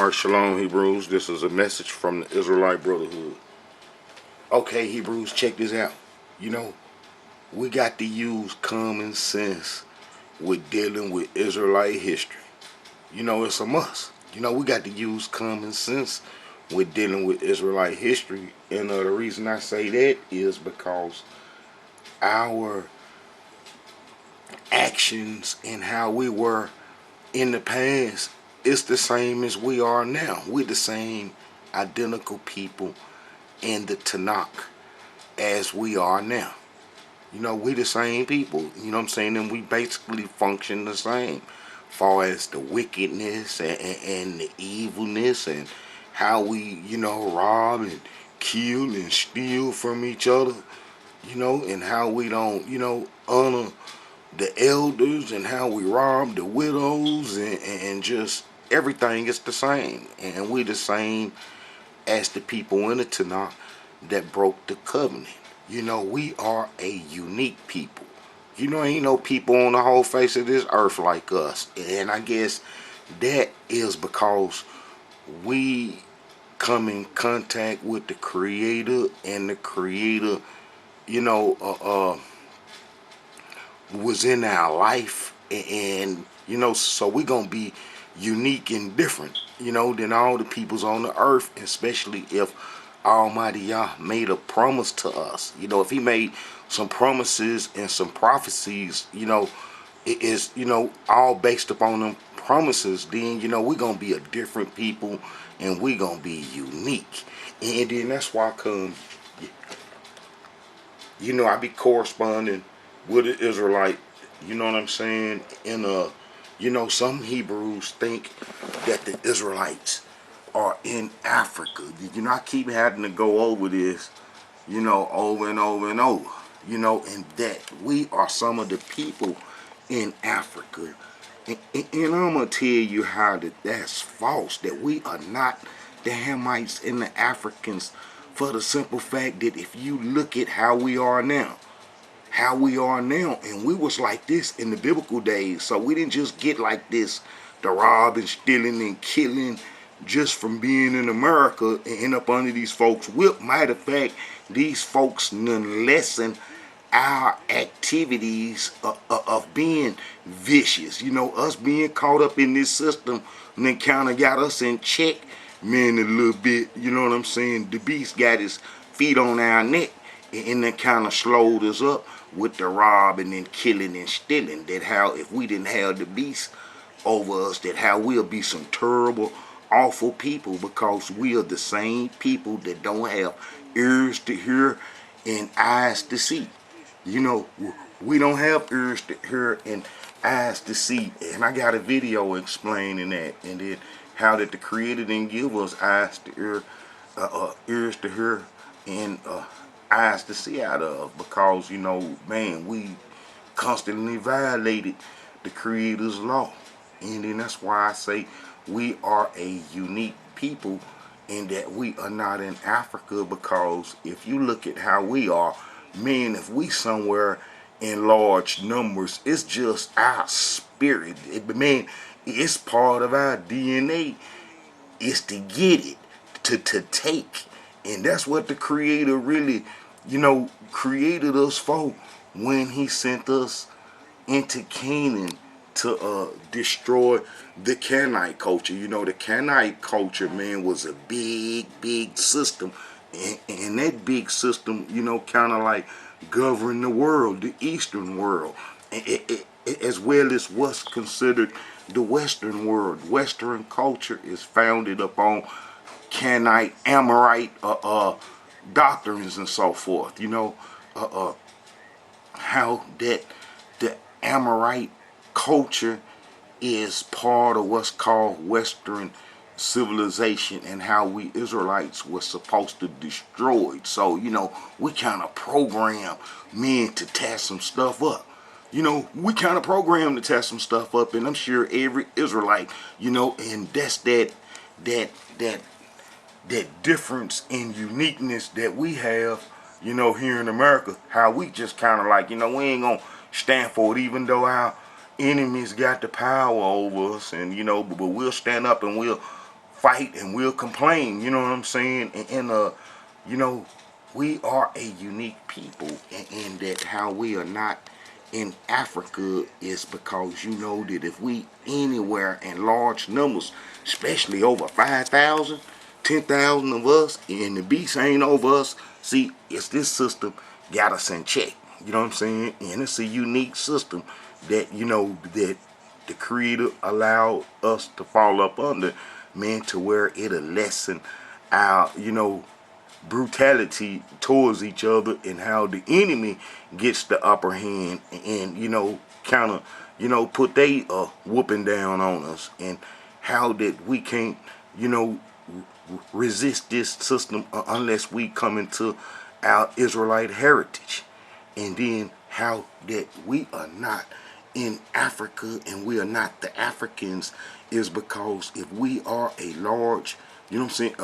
Alright, Shalom Hebrews. This is a message from the Israelite Brotherhood. Okay, Hebrews, check this out. You know, we got to use common sense with dealing with Israelite history. You know, it's a must. You know, we got to use common sense with dealing with Israelite history. And the reason I say that is because our actions and how we were in the past, it's the same as we are now. We're the same identical people in the Tanakh as we are now. You know, we the same people. You know what I'm saying? And we basically function the same. Far as the wickedness and the evilness and how we, rob and kill and steal from each other. And how we don't, honor the elders and how we rob the widows and just everything is the same. And we the same as the people in the Tanakh that broke the covenant. We are a unique people. Ain't no people on the whole face of this earth like us. And I guess that is because we come in contact with the Creator, and the Creator, was in our life, and so we're gonna be unique and different, than all the peoples on the earth, especially if Almighty Yah made a promise to us. If he made some promises and some prophecies, it is, all based upon them promises, then, we're going to be a different people and we're going to be unique. And then that's why I come, I be corresponding with an Israelite, you know what I'm saying? And, some Hebrews think that the Israelites are in Africa. I keep having to go over this, over and over and over, and that we are some of the people in Africa. And I'm going to tell you how that's false, that we are not the Hamites and the Africans, for the simple fact that if you look at how we are now, and we was like this in the biblical days, so we didn't just get like this, the robbing, stealing, and killing, just from being in America and end up under these folks' whip. Matter of fact, these folks none lessen our activities of being vicious. Us being caught up in this system and then kind of got us in check, man, a little bit. You know what I'm saying? The beast got his feet on our neck and then kind of slowed us up with the robbing and killing and stealing. That how if we didn't have the beast over us, that how we'll be some terrible, awful people, because we are the same people that don't have ears to hear and eyes to see. We don't have ears to hear and eyes to see. And I got a video explaining that, and then how that the Creator didn't give us eyes to hear, ears to hear, and eyes to see out of, because man, we constantly violated the Creator's law. And then that's why I say we are a unique people, and that we are not in Africa, because if you look at how we are, man, if we somewhere in large numbers, it's just our spirit. It's part of our DNA. It's to get it, to take. And that's what the Creator really, created us for when he sent us into Canaan to destroy the Canaanite culture. The Canaanite culture, man, was a big system. And that big system, kind of like governed the world, the Eastern world, as well as what's considered the Western world. Western culture is founded upon Canaanite, Amorite doctrines and so forth. How that the Amorite culture is part of what's called Western civilization, and how we Israelites were supposed to destroy it. So, we kind of program men to tear some stuff up. We kind of program to tear some stuff up, and I'm sure every Israelite, and that's that difference in uniqueness that we have, here in America, how we just kind of like, we ain't gonna stand for it, even though our enemies got the power over us, and but we'll stand up and we'll fight and we'll complain, you know what I'm saying? And you know, we are a unique people, and that how we are not in Africa is because you know that if we anywhere in large numbers, especially over 5,000, 10,000 of us, and the beast ain't over us, see, it's this system got us in check. You know what I'm saying? And it's a unique system that, you know, that the Creator allowed us to fall up under, man, to where it'll lessen our, you know, brutality towards each other, and how the enemy gets the upper hand and, you know, kind of, you know, put they whooping down on us, and how that we can't, you know, resist this system unless we come into our Israelite heritage. And then how that we are not in Africa and we are not the Africans is because if we are a large, you know what I'm saying,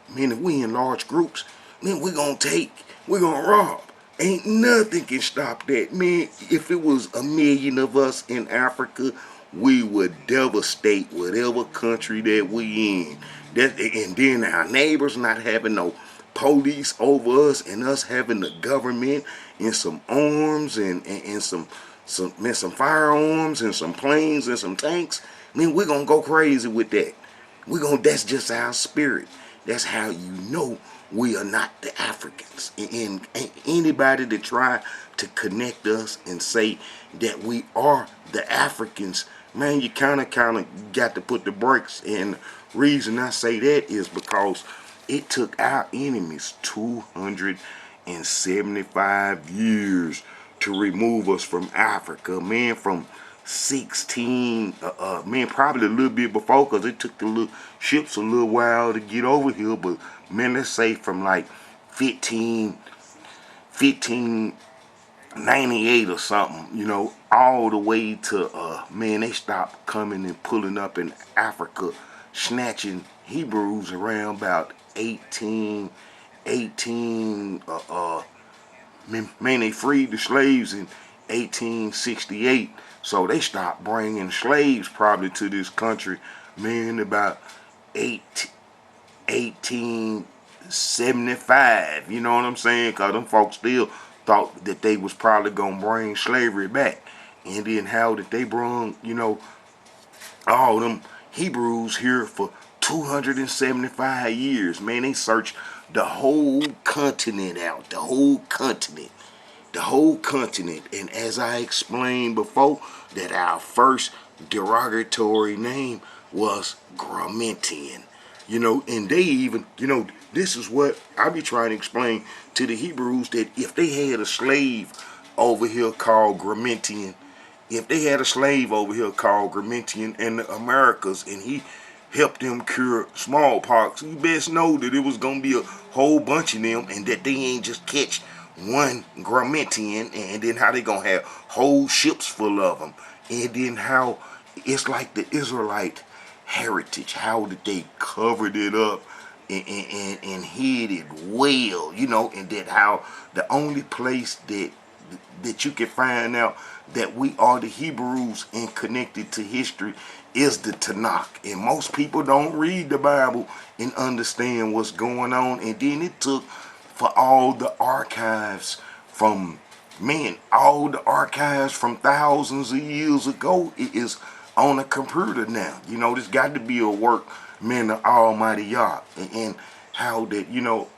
man, if we in large groups, man, we're going to rob. Ain't nothing can stop that, man. If it was 1,000,000 of us in Africa, we would devastate whatever country that we in. And then our neighbors not having no police over us, and us having the government and some arms and some firearms and some planes and some tanks. I mean, we're gonna go crazy with that. That's just our spirit. That's how you know we are not the Africans. And anybody that try to connect us and say that we are the Africans, man, you kind of got to put the brakes. And the reason I say that is because it took our enemies 275 years to remove us from Africa, man, from 16, man, probably a little bit before, because it took the little ships a little while to get over here, but man, let's say from like 1598 or something, you know, all the way to, man, they stopped coming and pulling up in Africa, snatching Hebrews around about 18, man, they freed the slaves in 1868. So they stopped bringing slaves probably to this country, man, about 1875. You know what I'm saying? Because them folks still thought that they was probably going to bring slavery back. And then how did they bring, you know, all them Hebrews here for 275 years. Man, they searched the whole continent out. The whole continent. And as I explained before, that our first derogatory name was Gramentian. You know, and they even, you know, this is what I be trying to explain to the Hebrews, that if they had a slave over here called Gramentian, in the Americas, and he helped them cure smallpox, you best know that it was going to be a whole bunch of them, and that they ain't just catch one Gramentian, and then how they going to have whole ships full of them. And then how it's like the Israelite heritage, how that they covered it up and hid it well, you know, and that how the only place that you can find out that we are the Hebrews and connected to history is the Tanakh. And most people don't read the Bible and understand what's going on. And then it took for all the archives from, man, all the archives from thousands of years ago, it is on a computer now. You know, there's got to be a work, man, the Almighty Yah. And how that, you know,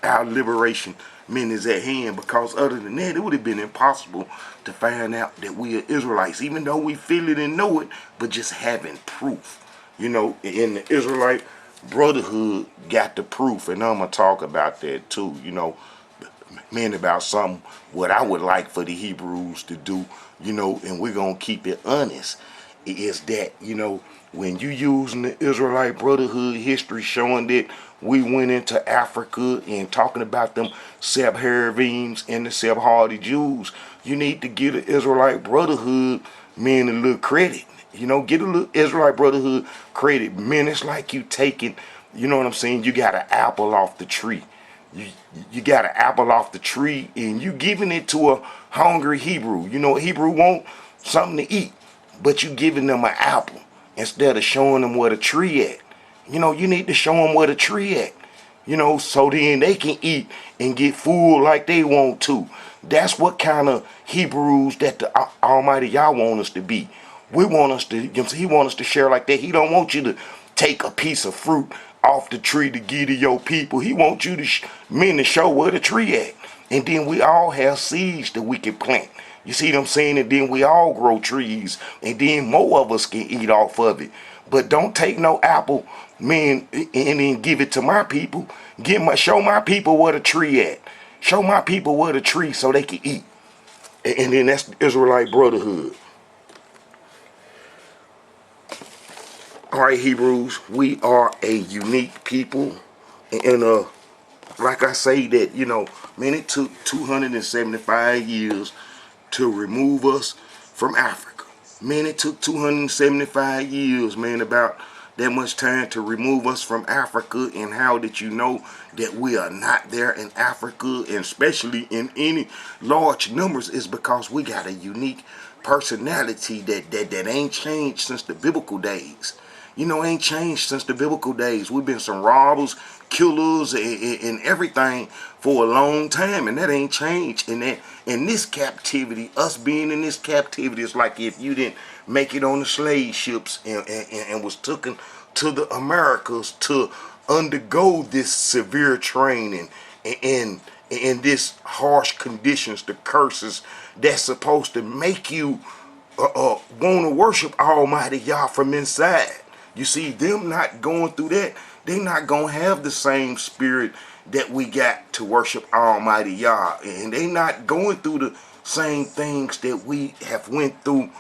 our liberation, man, is at hand, because other than that, it would have been impossible to find out that we are Israelites, even though we feel it and know it, but just having proof. You know, in the Israelite Brotherhood got the proof, and I'm going to talk about that too, you know, man, about something what I would like for the Hebrews to do, you know, and we're going to keep it honest, is that, you know, when you using the Israelite Brotherhood history showing that we went into Africa and talking about them Sephardims and the Sephardi Jews, you need to give the Israelite Brotherhood, man, a little credit. You know, get a little Israelite Brotherhood credit. Man, it's like you taking, you know what I'm saying, you got an apple off the tree. You got an apple off the tree and you giving it to a hungry Hebrew. You know, a Hebrew want something to eat, but you giving them an apple instead of showing them where the tree at. You need to show them where the tree at. So then they can eat and get food like they want to. That's what kind of Hebrews that the Almighty Yah want us to be. We want us to, He want us to share like that. He don't want you to take a piece of fruit off the tree to give to your people. He wants you to men to show where the tree at. And then we all have seeds that we can plant. You see what I'm saying? And then we all grow trees. And then more of us can eat off of it. But don't take no apple, man, and then give it to my people. Show my people where the tree at. Show my people where the tree so they can eat. And then that's the Israelite brotherhood. All right, Hebrews, we are a unique people. And like I say that, man, it took 275 years to remove us from Africa. Man, it took 275 years, man, about that much time to remove us from Africa. And how did you know that we are not there in Africa, and especially in any large numbers? Is because we got a unique personality that ain't changed since the biblical days. Ain't changed since the biblical days. We've been some robbers, killers, and everything for a long time, and that ain't changed. And that in this captivity, us being in this captivity, is like if you didn't make it on the slave ships and was taken to the Americas to undergo this severe training and this harsh conditions, the curses that's supposed to make you want to worship Almighty Yah from inside. You see, them not going through that, they not going to have the same spirit that we got to worship Almighty Yah. And they not going through the same things that we have went through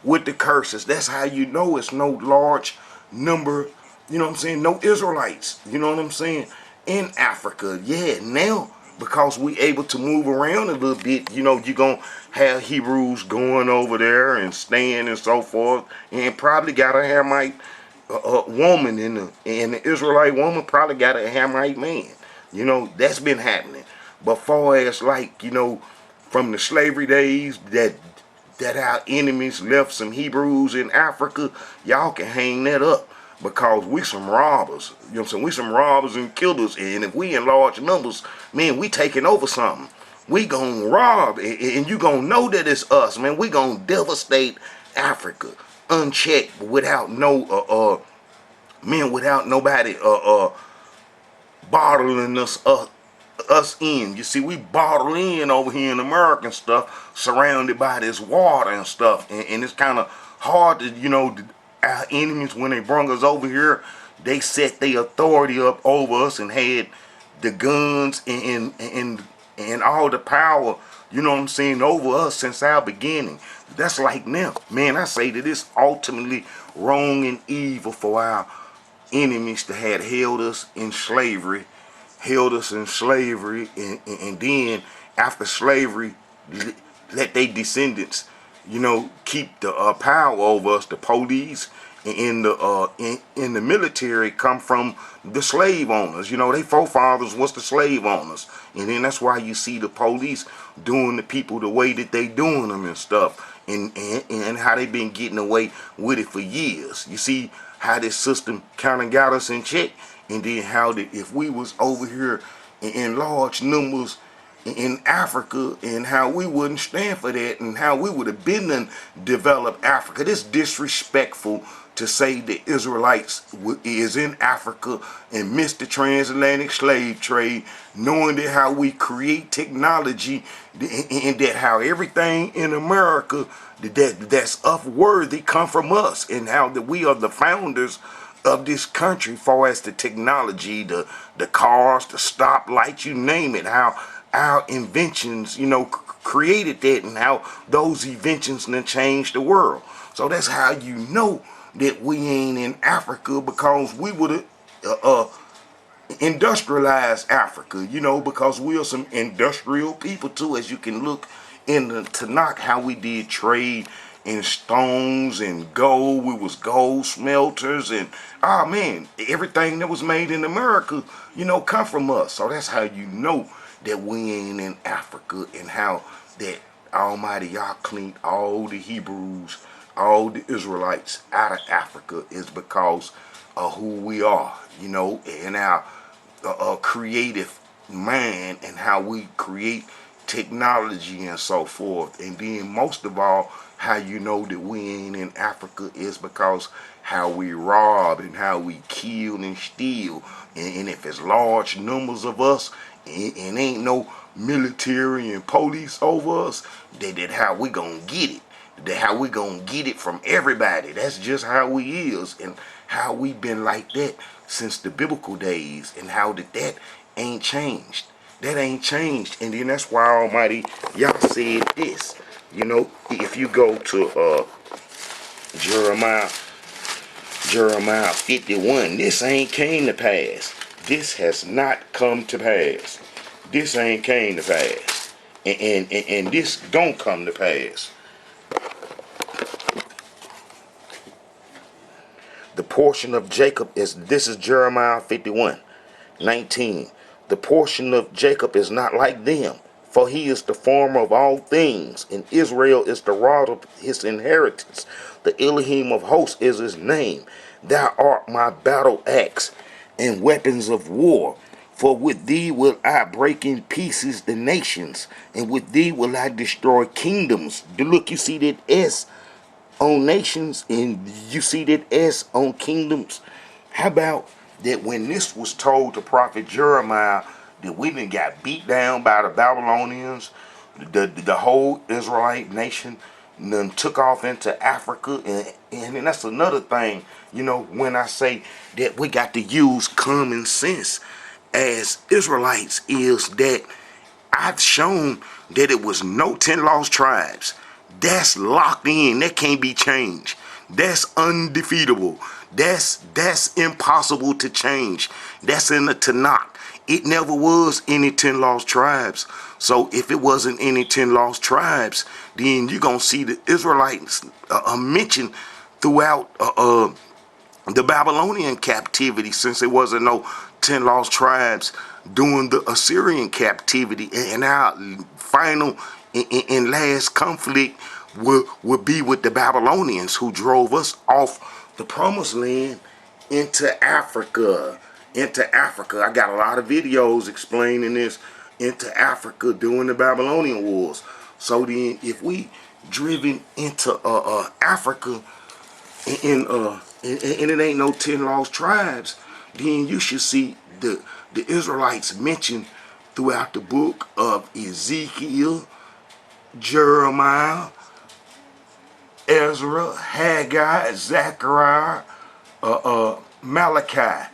with the curses. That's how you know it's no large number, no Israelites, in Africa. Yeah, now, because we able to move around a little bit, you're going to have Hebrews going over there and staying and so forth, and probably got a Hamite woman and the Israelite woman probably got a Hamite man. That's been happening. But far as from the slavery days that our enemies left some Hebrews in Africa, y'all can hang that up. Because we some robbers, we some robbers and killers, and if we in large numbers, man, we taking over something. We gonna rob, and you gonna know that it's us, man. We gonna devastate Africa unchecked, without without nobody bottling us in. You see, we bottle in over here in American stuff, surrounded by this water and stuff, and it's kind of hard to, our enemies, when they brought us over here, they set their authority up over us and had the guns and all the power, over us since our beginning. That's like now. Man, I say that it's ultimately wrong and evil for our enemies to have held us in slavery, and then after slavery, let their descendants keep the power over us. The police in the military come from the slave owners. They forefathers was the slave owners, and then that's why you see the police doing the people the way that they doing them and stuff, and how they been getting away with it for years. You see how this system kind of got us in check, and then how that if we was over here in large numbers in Africa, and how we wouldn't stand for that, and how we would have been in developed Africa. This disrespectful to say the Israelites is in Africa and missed the transatlantic slave trade, knowing that how we create technology, and that how everything in America that's upworthy come from us, and how that we are the founders of this country, far as the technology, the cars, the stoplights, you name it, how our inventions, created that, and how those inventions then changed the world. So that's how you know that we ain't in Africa, because we would have industrialized Africa, because we are some industrial people too, as you can look in the Tanakh, how we did trade in stones and gold. We was gold smelters, and man, everything that was made in America, come from us. So that's how you know that we ain't in Africa, and how that Almighty Yah cleaned all the Hebrews, all the Israelites out of Africa, is because who we are, and our creative mind, and how we create technology and so forth. And then most of all, how you know that we ain't in Africa is because how we rob and how we kill and steal. And if it's large numbers of us and ain't no military and police over us, that how we gonna get it. That how we gonna get it from everybody. That's just how we is, and how we been like that since the biblical days, and how that ain't changed. That ain't changed. And then that's why Almighty Yah said this. If you go to Jeremiah 51, this ain't came to pass. This has not come to pass. This ain't came to pass. And this don't come to pass. The portion of Jacob this is Jeremiah 51:19. The portion of Jacob is not like them, for he is the former of all things, and Israel is the rod of his inheritance. The Elohim of hosts is his name. Thou art my battle axe and weapons of war. For with thee will I break in pieces the nations, and with thee will I destroy kingdoms. Look, you see that S on nations, and you see that S on kingdoms. How about that when this was told to prophet Jeremiah, that we done got beat down by the Babylonians, the whole Israelite nation then took off into Africa, and that's another thing, when I say that we got to use common sense as Israelites, is that I've shown that it was no 10 lost tribes. That's locked in. That can't be changed. That's undefeatable. That's impossible to change. That's in the Tanakh. It never was any 10 lost tribes. So if it wasn't any 10 lost tribes, then you're going to see the Israelites mentioned throughout the Babylonian captivity, since there wasn't no 10 lost tribes during the Assyrian captivity. And our final and last conflict would be with the Babylonians, who drove us off the promised land into Africa. I got a lot of videos explaining this, into Africa during the Babylonian wars. So then if we driven into Africa, and it ain't no 10 lost tribes, then you should see the Israelites mentioned throughout the book of Ezekiel, Jeremiah, Ezra, Haggai, Zechariah, Malachi,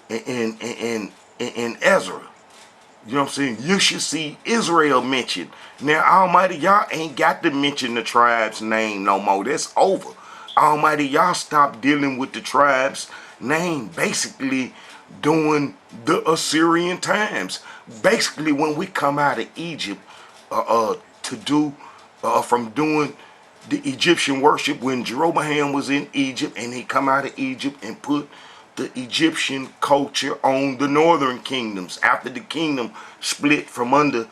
and Ezra. You know what I'm saying? You should see Israel mentioned. Now, Almighty Yah ain't got to mention the tribe's name no more. That's over. Almighty Yah stopped dealing with the tribe's name basically during the Assyrian times. Basically, when we come out of Egypt from doing the Egyptian worship, when Jeroboam was in Egypt, and he come out of Egypt and put the Egyptian culture on the northern kingdoms after the kingdom split from under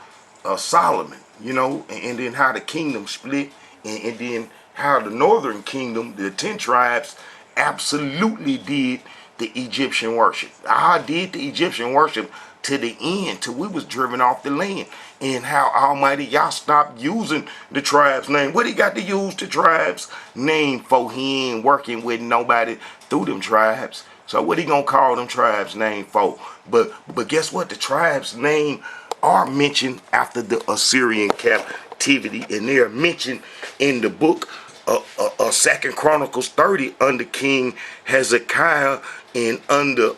Solomon, and then how the kingdom split, and then how the northern kingdom, the 10 tribes, absolutely did the Egyptian worship. I did the Egyptian worship to the end, till we was driven off the land, and how Almighty Yah stopped using the tribe's name. What he got to use the tribe's name for? He ain't working with nobody through them tribes. So what he gonna call them tribes' name for? But guess what? The tribes' name are mentioned after the Assyrian captivity, and they are mentioned in the book of 2 Chronicles 30 under King Hezekiah, and under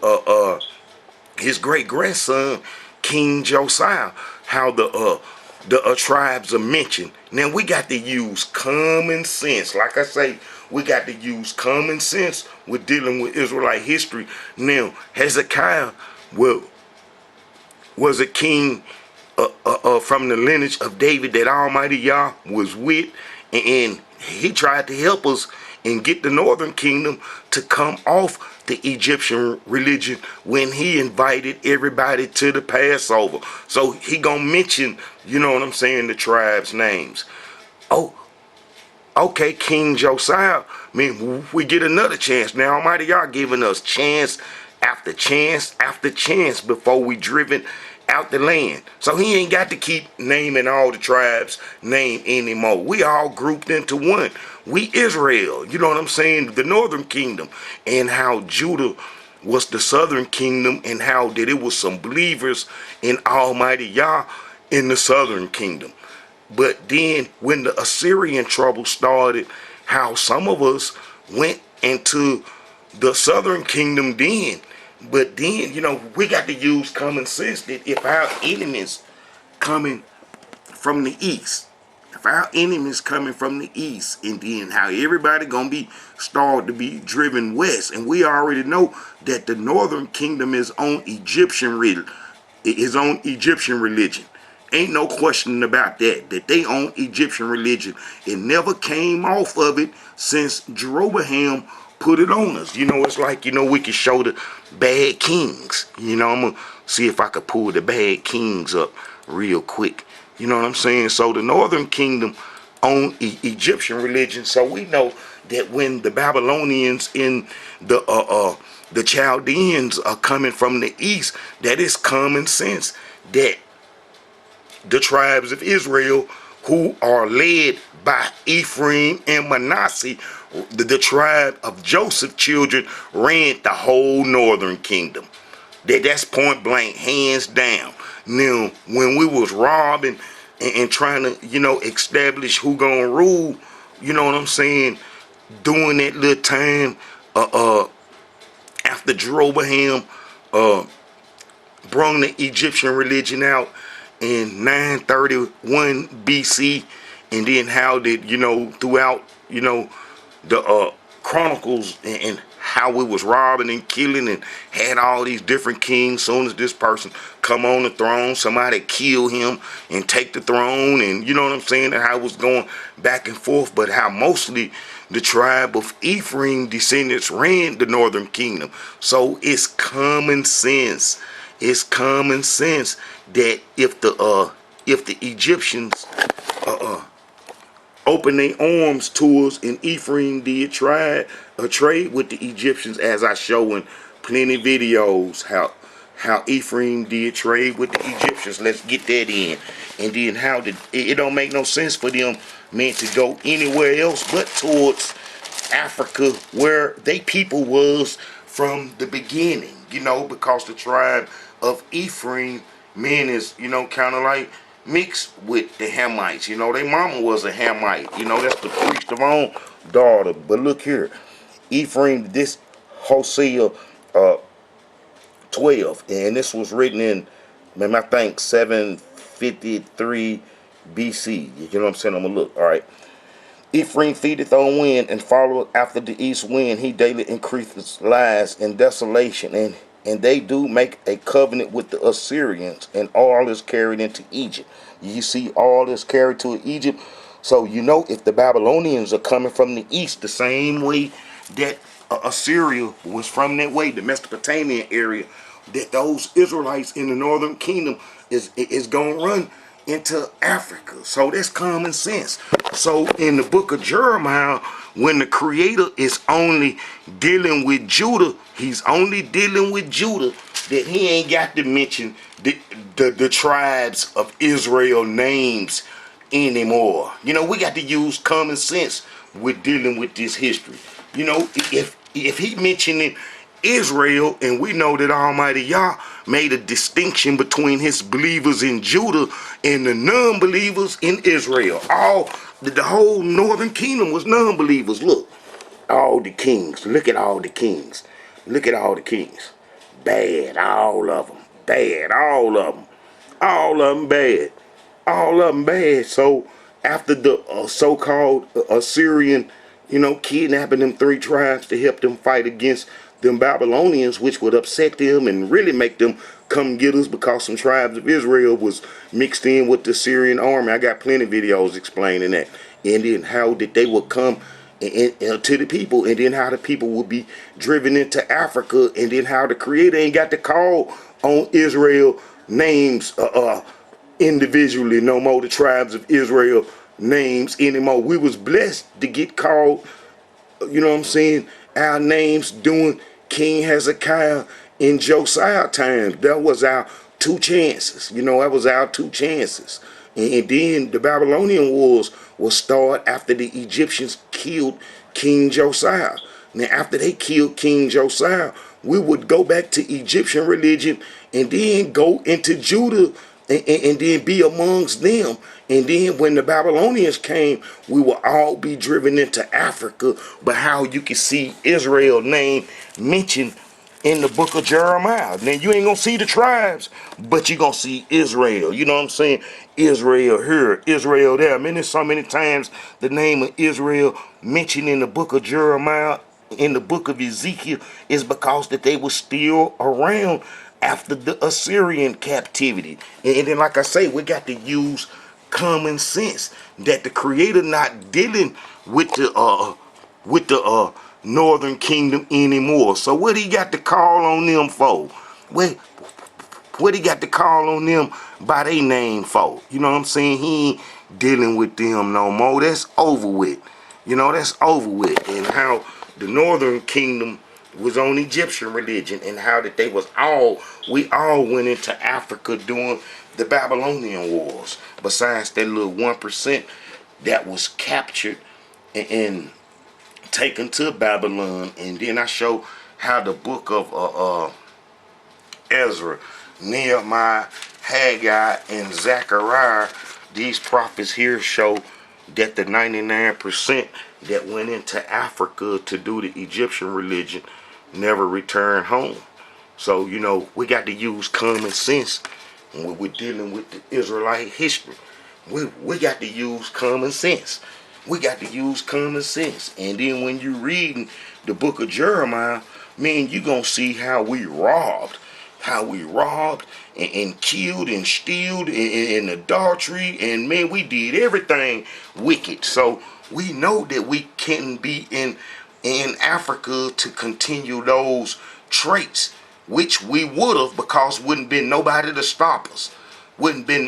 his great grandson King Josiah, how the tribes are mentioned. Now we got to use common sense. Like I say, we got to use common sense with dealing with Israelite history. Now, Hezekiah was a king from the lineage of David that Almighty Yah was with, and he tried to help us and get the northern kingdom to come off the Egyptian religion when he invited everybody to the Passover. So he gonna mention, the tribes' names. Oh, Okay, King Josiah, man, we get another chance. Now, Almighty Yah giving us chance after chance after chance before we driven out the land. So he ain't got to keep naming all the tribes' name anymore. We all grouped into one. We Israel, you know what I'm saying? The northern kingdom, and how Judah was the southern kingdom, and how that it was some believers in Almighty Yah in the southern kingdom. But then when the Assyrian trouble started, how some of us went into the southern kingdom then. But then, we got to use common sense that if our enemies coming from the east, if our enemies coming from the east, and then how everybody gonna be started to be driven west, and we already know that the northern kingdom is on Egyptian religion. Ain't no question about that they own Egyptian religion. It never came off of it since Jeroboam put it on us. It's like, we can show the bad kings. I'm going to see if I could pull the bad kings up real quick. You know what I'm saying? So the northern kingdom own Egyptian religion. So we know that when the Babylonians in the Chaldeans are coming from the east, that is common sense that the tribes of Israel, who are led by Ephraim and Manasseh, the tribe of Joseph's children, ran the whole northern kingdom. That's point blank, hands down. Now, when we was robbing and trying to, establish who gonna rule, you know what I'm saying, during that little time, after Jeroboam, brung the Egyptian religion out in 931 BC, and then how did, throughout, the chronicles, and how we was robbing and killing and had all these different kings. Soon as this person come on the throne, somebody kill him and take the throne, and you know what I'm saying, and how it was going back and forth, but how mostly the tribe of Ephraim descendants ran the northern kingdom. So it's common sense. It's common sense that if the Egyptians opened their arms to us, and Ephraim did try a trade with the Egyptians, as I show in plenty videos, how Ephraim did trade with the Egyptians. Let's get that in. And then how it don't make no sense for them, man, to go anywhere else but towards Africa, where they people was from the beginning, because the tribe of Ephraim, man, is, kind of like mixed with the Hamites. Their mama was a Hamite. That's the priest of own daughter. But look here, Ephraim, this Hosea 12, and this was written in, man, I think 753 BC. You know what I'm saying? I'm gonna look. All right. Ephraim feedeth on wind, and followeth after the east wind. He daily increaseth lies and desolation, and they do make a covenant with the Assyrians, and all is carried into Egypt. You see, all is carried to Egypt. So if the Babylonians are coming from the east, the same way that Assyria was from that way, the Mesopotamian area, that those Israelites in the northern kingdom is gonna run into Africa. So that's common sense. So in the book of Jeremiah, when the creator is only dealing with Judah, he's only dealing with Judah, that he ain't got to mention the tribes of Israel names anymore. We got to use common sense with dealing with this history. If he mentioning Israel, and we know that Almighty Yah made a distinction between his believers in Judah and the non-believers in Israel. The whole northern kingdom was non-believers. Look, all the kings. Look at all the kings. Look at all the kings. Bad, all of them. Bad, all of them. All of them bad. All of them bad. So after the so-called Assyrian, kidnapping them 3 tribes to help them fight against them Babylonians, which would upset them and really make them come get us, because some tribes of Israel was mixed in with the Syrian army. I got plenty of videos explaining that. And then how that they would come to the people, and then how the people would be driven into Africa, and then how the creator ain't got to call on Israel names individually no more. The tribes of Israel names anymore. We was blessed to get called, you know what I'm saying, our names during King Hezekiah in Josiah times. That was our two chances. That was our two chances. And then the Babylonian wars will start after the Egyptians killed King Josiah. Now, after they killed King Josiah, we would go back to Egyptian religion and then go into Judah and then be amongst them. And then when the Babylonians came, we will all be driven into Africa. But how you can see Israel name mentioned in the book of Jeremiah. Now, you ain't going to see the tribes, but you're going to see Israel. You know what I'm saying? Israel here, Israel there. I mean, there's so many times the name of Israel mentioned in the book of Jeremiah, in the book of Ezekiel, is because that they were still around after the Assyrian captivity. And then, like I say, we got to use common sense that the Creator not dealing with the Northern Kingdom anymore. So what he got to call on them for? What he got to call on them by their name for? You know what I'm saying? He ain't dealing with them no more. That's over with. That's over with. And how the Northern Kingdom was on Egyptian religion, and how that we all went into Africa during the Babylonian wars. Besides that little 1% that was captured and taken to Babylon. And then I show how the book of Ezra, Nehemiah, Haggai, and Zechariah, these prophets here show that the 99% that went into Africa to do the Egyptian religion never returned home. So, we got to use common sense when we're dealing with the Israelite history. We got to use common sense. We got to use common sense. And then when you reading the book of Jeremiah, man, you're going to see how we robbed and killed and stealed and adultery. And man, we did everything wicked. So we know that we can't be in Africa to continue those traits, which we would have, because wouldn't been nobody to stop us. And then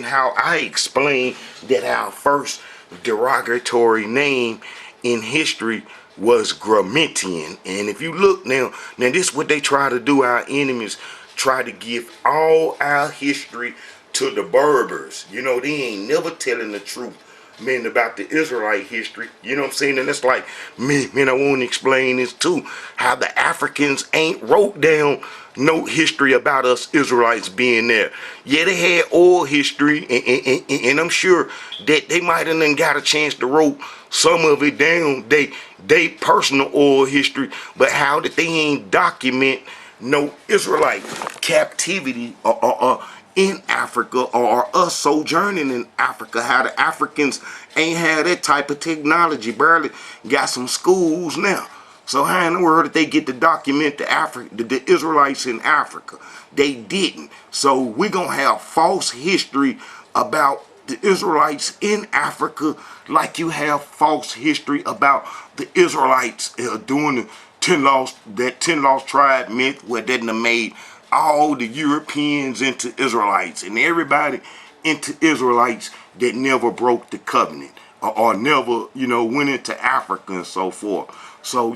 how I explain that our first derogatory name in history was Grammentian. And if you look now this is what they try to do. Our enemies try to give all our history to the Berbers. They ain't never telling the truth, man, about the Israelite history. You know what I'm saying? And it's like, man, I want to explain this too. How the Africans ain't wrote down no history about us Israelites being there. Yeah, they had oral history, and I'm sure that they might have got a chance to wrote some of it down, they personal oral history, but how that they ain't document no Israelite captivity or in Africa, or us sojourning in Africa, how the Africans ain't had that type of technology, barely got some schools now. So how in the world did they get to document the Israelites in Africa? They didn't. So we're going to have false history about the Israelites in Africa, like you have false history about the Israelites doing the 10 lost tribe myth, where they done made all the Europeans into Israelites and everybody into Israelites that never broke the covenant or never, went into Africa and so forth. So,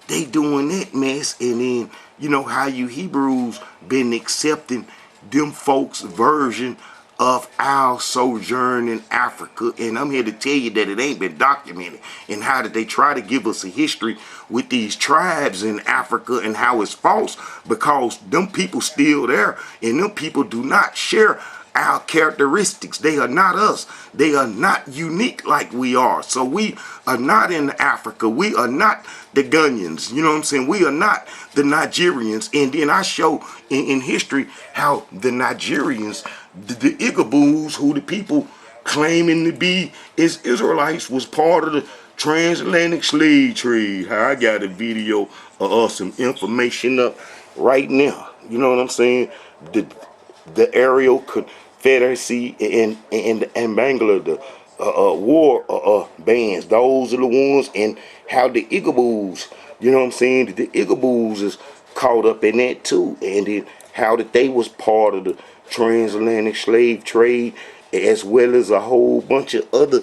they doing that mess. And then, how you Hebrews been accepting them folks' version of our sojourn in Africa. And I'm here to tell you that it ain't been documented. And how did they try to give us a history with these tribes in Africa, and how it's false, because them people still there, and them people do not share our characteristics. They are not us. They are not unique like we are. So we are not in Africa. We are not the Ghanaians. You know what I'm saying? We are not the Nigerians. And then I show in history how the Nigerians, the Igaboos, who the people claiming to be as Israelites, was part of the transatlantic slave trade. I got a video of some information up right now. You know what I'm saying? The Aerial Confederacy and Bangla, the war bands. Those are the ones, and how the Igaboos, you know what I'm saying? The Igaboos is caught up in that too, and then how that they was part of the transatlantic slave trade as well as a whole bunch of other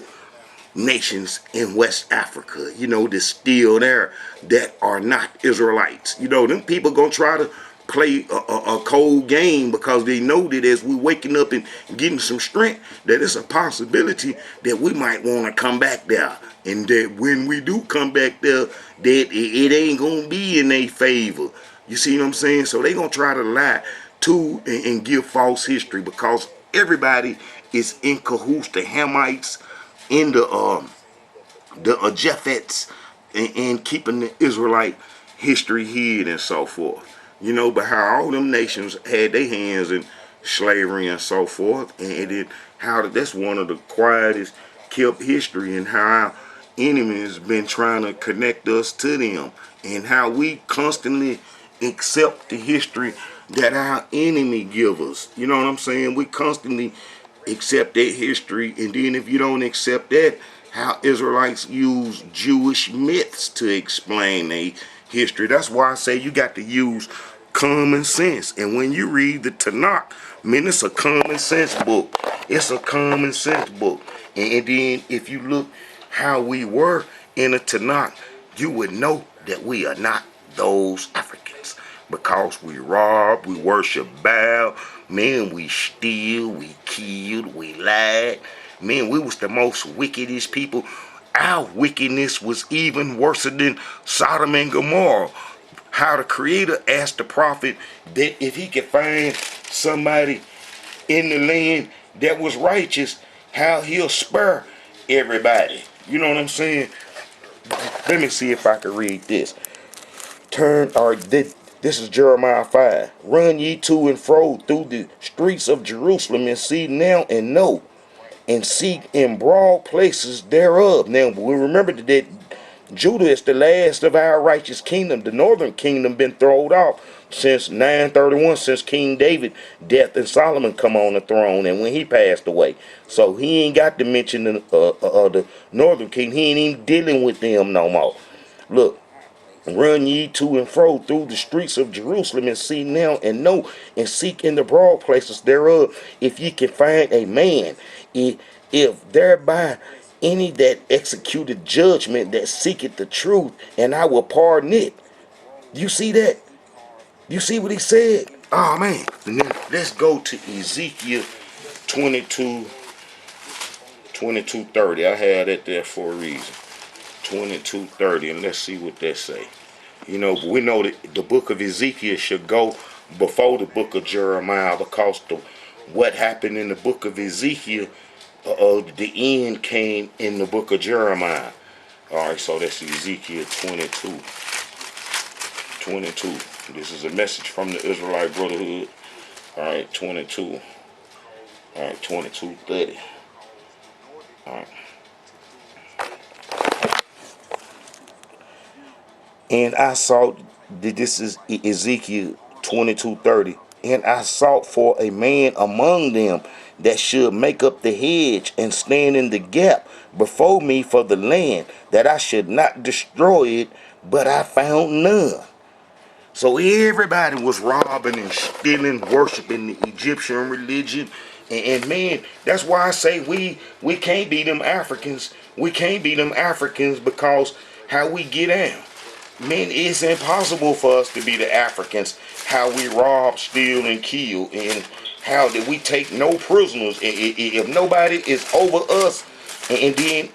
nations in West Africa, that's still there, that are not Israelites. Them people gonna try to play a cold game, because they know that as we waking up and getting some strength, that it's a possibility that we might want to come back there, and that when we do come back there, that it ain't gonna be in their favor. You see what I'm saying? So they gonna try to lie to and give false history, because everybody is in cahoots. The Hamites, in the Japhets, and keeping the Israelite history hid and so forth. But how all them nations had their hands in slavery and so forth, and how that's one of the quietest kept history, and how our enemies been trying to connect us to them, and how we constantly accept the history that our enemy give us. You know what I'm saying? We constantly accept that history, and then if you don't accept that, how Israelites use Jewish myths to explain their history. That's why I say you got to use common sense. And when you read the Tanakh, man, it's a common sense book. It's a common sense book. And then if you look how we were in the Tanakh, you would know that we are not those Africans, because we rob, we worship Baal, man, we steal, we killed, we lied. Man, we was the most wickedest people. Our wickedness was even worse than Sodom and Gomorrah. How the Creator asked the prophet that if he could find somebody in the land that was righteous, how he'll spare everybody. You know what I'm saying? Let me see if I can read this. This is Jeremiah 5. Run ye to and fro through the streets of Jerusalem, and see now and know, and seek in broad places thereof. Now, we remember that Judah is the last of our righteous kingdom. The northern kingdom been thrown off since 931, since King David death and Solomon come on the throne, and when he passed away. So he ain't got to mention the northern king. He ain't even dealing with them no more. Look. Run ye to and fro through the streets of Jerusalem, and see now and know, and seek in the broad places thereof, if ye can find a man, if thereby any that executed judgment, that seeketh the truth, and I will pardon it. You see that? You see what he said? Oh man. And then let's go to Ezekiel 22:30. I had it there for a reason. 22:30, and let's see what that say. But we know that the book of Ezekiel should go before the book of Jeremiah, because what happened in the book of Ezekiel, the end came in the book of Jeremiah. Alright, so that's Ezekiel 22. This is a message from the Israelite Brotherhood. Alright, 22. Alright, 22:30. Alright. And I sought, this is Ezekiel 22:30. And I sought for a man among them that should make up the hedge and stand in the gap before me for the land, that I should not destroy it, but I found none. So everybody was robbing and stealing, worshiping the Egyptian religion. And man, that's why I say we can't be them Africans. We can't be them Africans, because how we get down. Man, it's impossible for us to be the Africans, how we rob, steal, and kill, and how that we take no prisoners. If nobody is over us, and then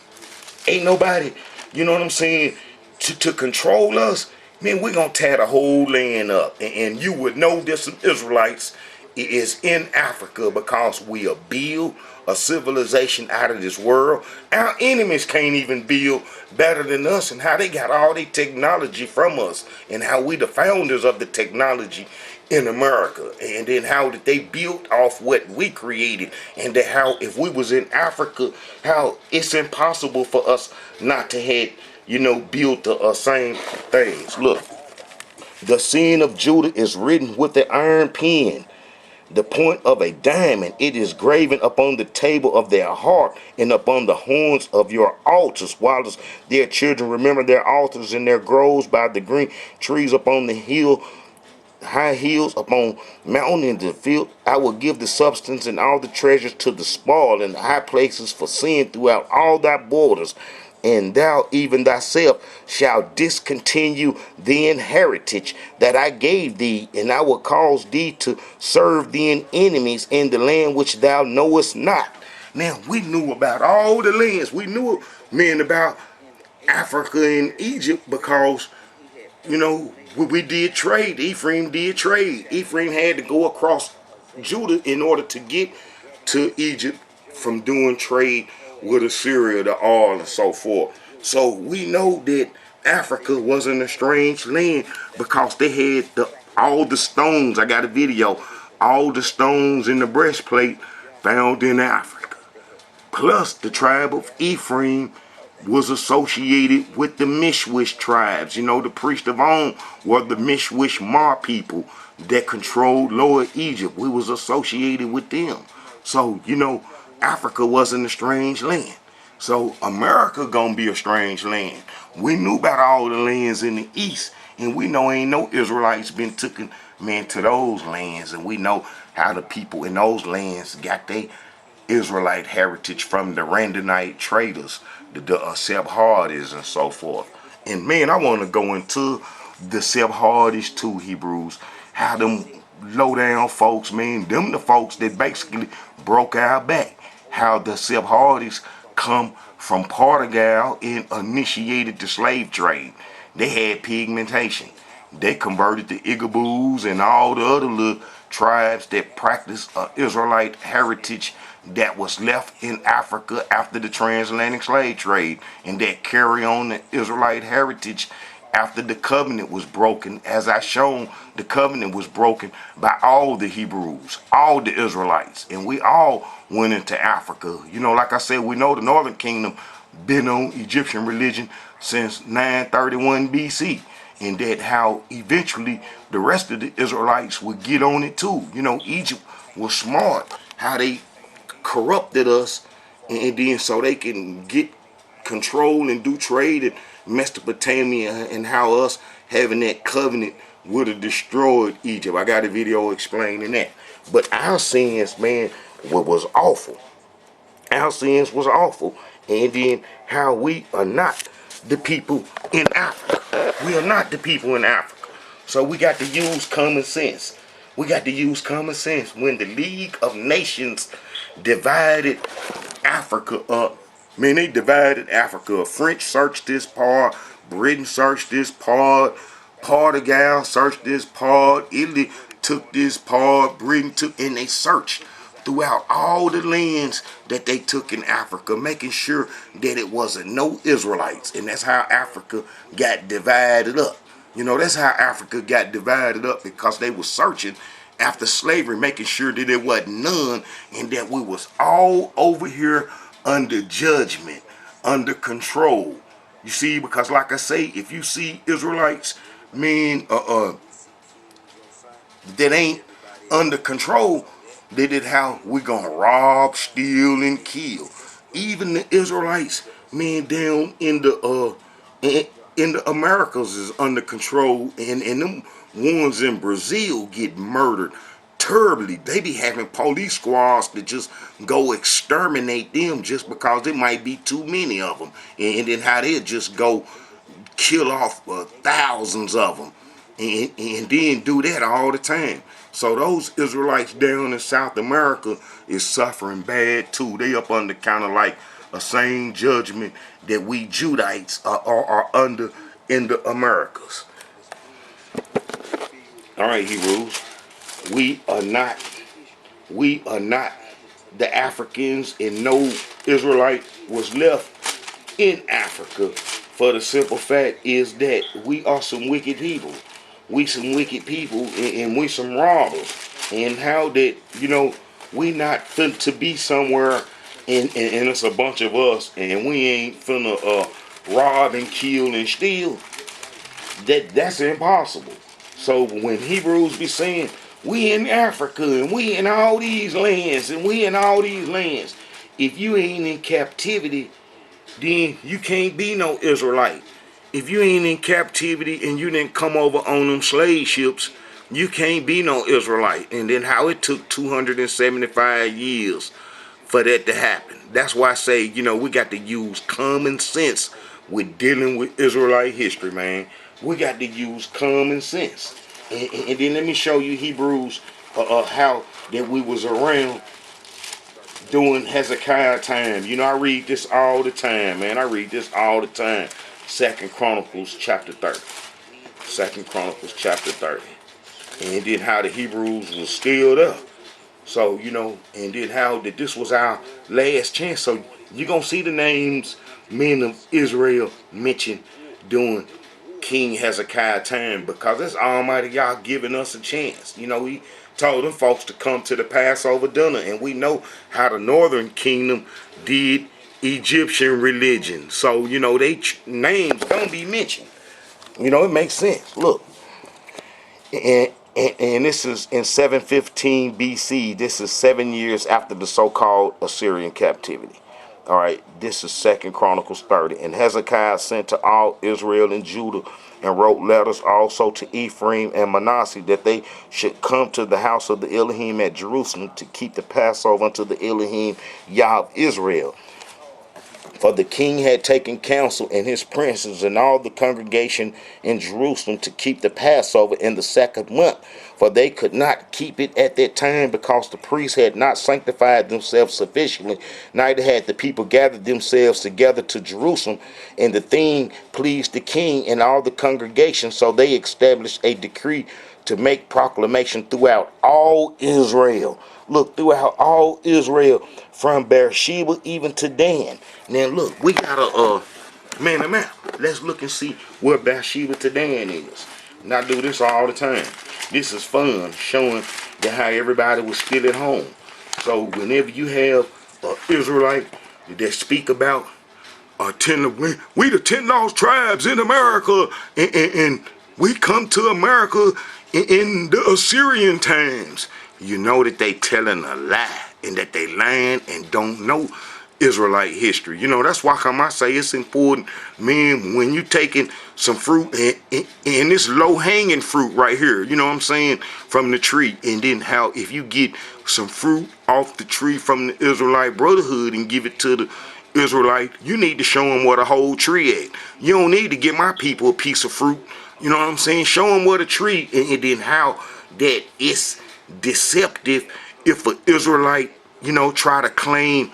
ain't nobody, you know what I'm saying, to control us, man, we're going to tear the whole land up. And you would know that some Israelites is in Africa, because we are build a civilization out of this world. Our enemies can't even build better than us, and how they got all their technology from us, and how we the founders of the technology in America, and then how that they built off what we created, and that how if we was in Africa, how it's impossible for us not to have, built the same things. Look, the sin of Judah is written with the iron pen, the point of a diamond. It is graven upon the table of their heart, and upon the horns of your altars, while their children remember their altars and their groves by the green trees upon the hill high hills, upon mountain in the field. I will give the substance and all the treasures to the spoil, and the high places for sin throughout all thy borders. And thou even thyself shalt discontinue the inheritance that I gave thee, and I will cause thee to serve thine enemies in the land which thou knowest not. Now, we knew about all the lands. We knew, man, about Africa and Egypt because, you know, we did trade. Ephraim did trade. Ephraim had to go across Judah in order to get to Egypt from doing trade with Assyria, the oil, and so forth. So we know that Africa wasn't a strange land because they had all the stones. I got a video. All the stones in the breastplate found in Africa. Plus, the tribe of Ephraim was associated with the Mishwish tribes. You know, the priest of On were the Mishwish Mar people that controlled Lower Egypt. We was associated with them. So, you know, Africa wasn't a strange land. So America gonna be a strange land. We knew about all the lands in the east, and we know ain't no Israelites been taken, man, to those lands, and we know how the people in those lands got their Israelite heritage from the Randonite traders, the Chaldees and so forth. And man, I want to go into the Chaldees too, Hebrews. How them low down folks, man, them the folks that basically broke our back. How the Chaldees come from Portugal and initiated the slave trade. They had pigmentation. They converted the Igaboos and all the other little tribes that practiced Israelite heritage that was left in Africa after the transatlantic slave trade, and that carry on the Israelite heritage after the covenant was broken. As I shown, the covenant was broken by all the Hebrews, all the Israelites, and we all went into Africa. You know, like I said, we know the Northern Kingdom been on Egyptian religion since 931 BC, and that how eventually the rest of the Israelites would get on it too. You know, Egypt was smart, how they corrupted us, and then so they can get control and do trade in Mesopotamia, and how us having that covenant would have destroyed Egypt. I got a video explaining that. But our sins, man, was awful. Our sins was awful. And then how we are not the people in Africa. We are not the people in Africa. So we got to use common sense. We got to use common sense. When the League of Nations divided Africa up, man, they divided Africa. French searched this part, Britain searched this part, Portugal searched this part, Italy took this part, Britain took, and they searched throughout all the lands that they took in Africa, making sure that it wasn't no Israelites. And that's how Africa got divided up. You know, that's how Africa got divided up, because they were searching after slavery, making sure that there wasn't none, and that we was all over here under judgment, under control. You see, because like I say, if you see Israelites, man, that ain't under control, they did how we gonna rob, steal, and kill. Even the Israelites, man, down in the Americas is under control, and them ones in Brazil get murdered terribly. They be having police squads that just go exterminate them just because there might be too many of them, and then how they just go kill off thousands of them, and then do that all the time. So those Israelites down in South America is suffering bad too. They up under kind of like a same judgment that we Judites are under in the Americas. All right, Hebrews. We are not the Africans, and no Israelite was left in Africa. For the simple fact is that we are some wicked people. We some wicked people, and we some robbers. And how that, you know, we not finna to be somewhere, and it's a bunch of us, and we ain't finna rob and kill and steal. That's impossible. So when Hebrews be saying, we in Africa, and we in all these lands, and we in all these lands, if you ain't in captivity, then you can't be no Israelite. If you ain't in captivity and you didn't come over on them slave ships, You can't be no Israelite. And then how it took 275 years for that to happen. That's why I say, we got to use common sense with dealing with Israelite history, man. We got to use common sense. And then let me show you Hebrews, how that we was around during Hezekiah time. I read this all the time, man. I read this all the time. 2 Chronicles chapter 30. 2 Chronicles chapter 30. And then how the Hebrews was still up. So, and then how that this was our last chance. So you're going to see the names, men of Israel, mentioned during King Hezekiah time, because that's Almighty Yah giving us a chance. He told them folks to come to the Passover dinner, and we know how the northern kingdom did Egyptian religion. So, they names going to be mentioned. It makes sense. Look. And this is in 715 BC. This is 7 years after the so-called Assyrian captivity. All right, this is 2 Chronicles 30. And Hezekiah sent to all Israel and Judah and wrote letters also to Ephraim and Manasseh that they should come to the house of the Elohim at Jerusalem to keep the Passover unto the Elohim Yah of Israel. For the king had taken counsel and his princes and all the congregation in Jerusalem to keep the Passover in the 2nd month. For they could not keep it at that time, because the priests had not sanctified themselves sufficiently, neither had the people gathered themselves together to Jerusalem. And the thing pleased the king and all the congregation, so they established a decree to make proclamation throughout all Israel. Look, throughout all Israel, from Beersheba even to Dan. Now look, we got a man. Let's look and see where Beersheba to Dan is. And I do this all the time. This is fun, showing that how everybody was still at home. So whenever you have an Israelite that speak about we the 10 lost tribes in America, and we come to America in the Assyrian times, you know that they telling a lie, and that they lying and don't know Israelite history. That's why I say it's important, man, when you taking some fruit, and this low-hanging fruit right here, you know what I'm saying, from the tree, and then how if you get some fruit off the tree from the Israelite Brotherhood and give it to the Israelite, you need to show them what a whole tree at. You don't need to give my people a piece of fruit. You know what I'm saying? Show them what a tree, and then how that it's deceptive if an Israelite, try to claim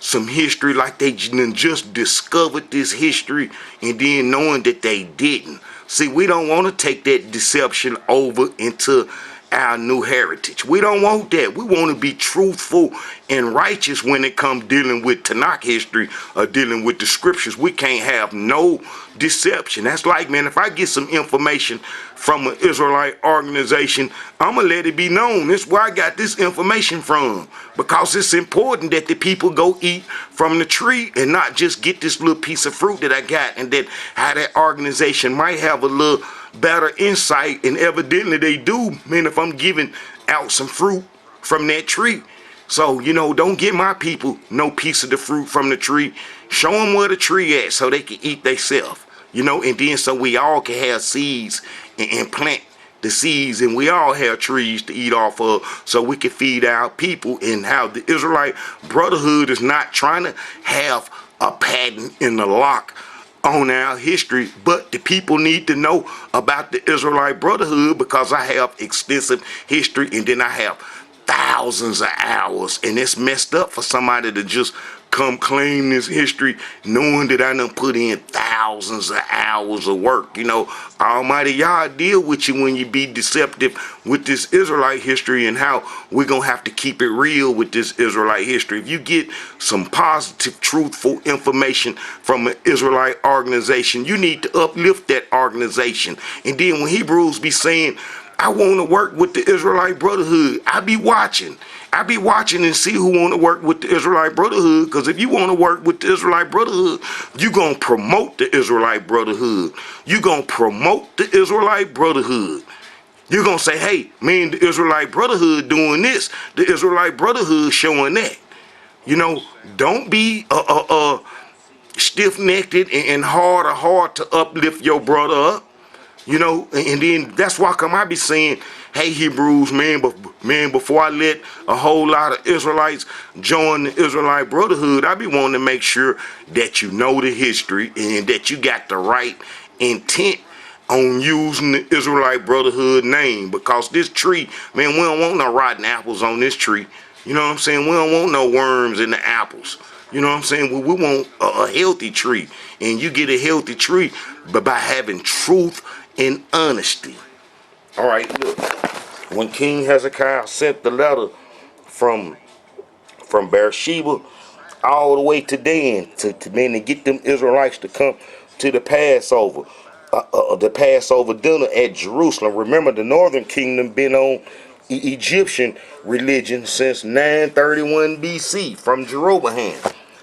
some history like they just discovered this history, and then knowing that they didn't. See, we don't want to take that deception over into our new heritage. We don't want that. We want to be truthful and righteous when it comes dealing with Tanakh history or dealing with the scriptures. We can't have no deception. That's like, man, if I get some information from an Israelite organization, I'm going to let it be known. That's where I got this information from, because it's important that the people go eat from the tree and not just get this little piece of fruit that I got, and that how that organization might have a little better insight, and evidently they do, man, if I'm giving out some fruit from that tree. So, don't get my people no piece of the fruit from the tree. Show them where the tree at so they can eat themselves, and then so we all can have seeds and plant the seeds, and we all have trees to eat off of, so we can feed our people. And how the Israelite Brotherhood is not trying to have a patent in the lock on our history, but the people need to know about the Israelite Brotherhood, because I have extensive history, and then I have thousands of hours, and it's messed up for somebody to just come claim this history knowing that I done put in thousands of hours of work. Almighty Yah deal with you when you be deceptive with this Israelite history, and how we're gonna have to keep it real with this Israelite history. If you get some positive, truthful information from an Israelite organization, you need to uplift that organization. And then when Hebrews be saying, I want to work with the Israelite Brotherhood, I be watching and see who want to work with the Israelite Brotherhood, because if you want to work with the Israelite Brotherhood, you're going to promote the Israelite Brotherhood. You're going to promote the Israelite Brotherhood. You're going to say, hey, man, the Israelite Brotherhood doing this, the Israelite Brotherhood showing that. Don't be stiff-necked and hard to uplift your brother up. You know, and then that's why come I be saying, hey Hebrews, man, but man, before I let a whole lot of Israelites join the Israelite Brotherhood, I be wanting to make sure that you know the history and that you got the right intent on using the Israelite Brotherhood name, because this tree, man, we don't want no rotten apples on this tree. You know what I'm saying? We don't want no worms in the apples. You know what I'm saying? We want a healthy tree. And you get a healthy tree but by having truth and honesty. All right, look. When King Hezekiah sent the letter from Beersheba all the way to Dan to get them Israelites to come to the Passover dinner at Jerusalem. Remember, the northern kingdom been on Egyptian religion since 931 BC from Jeroboam.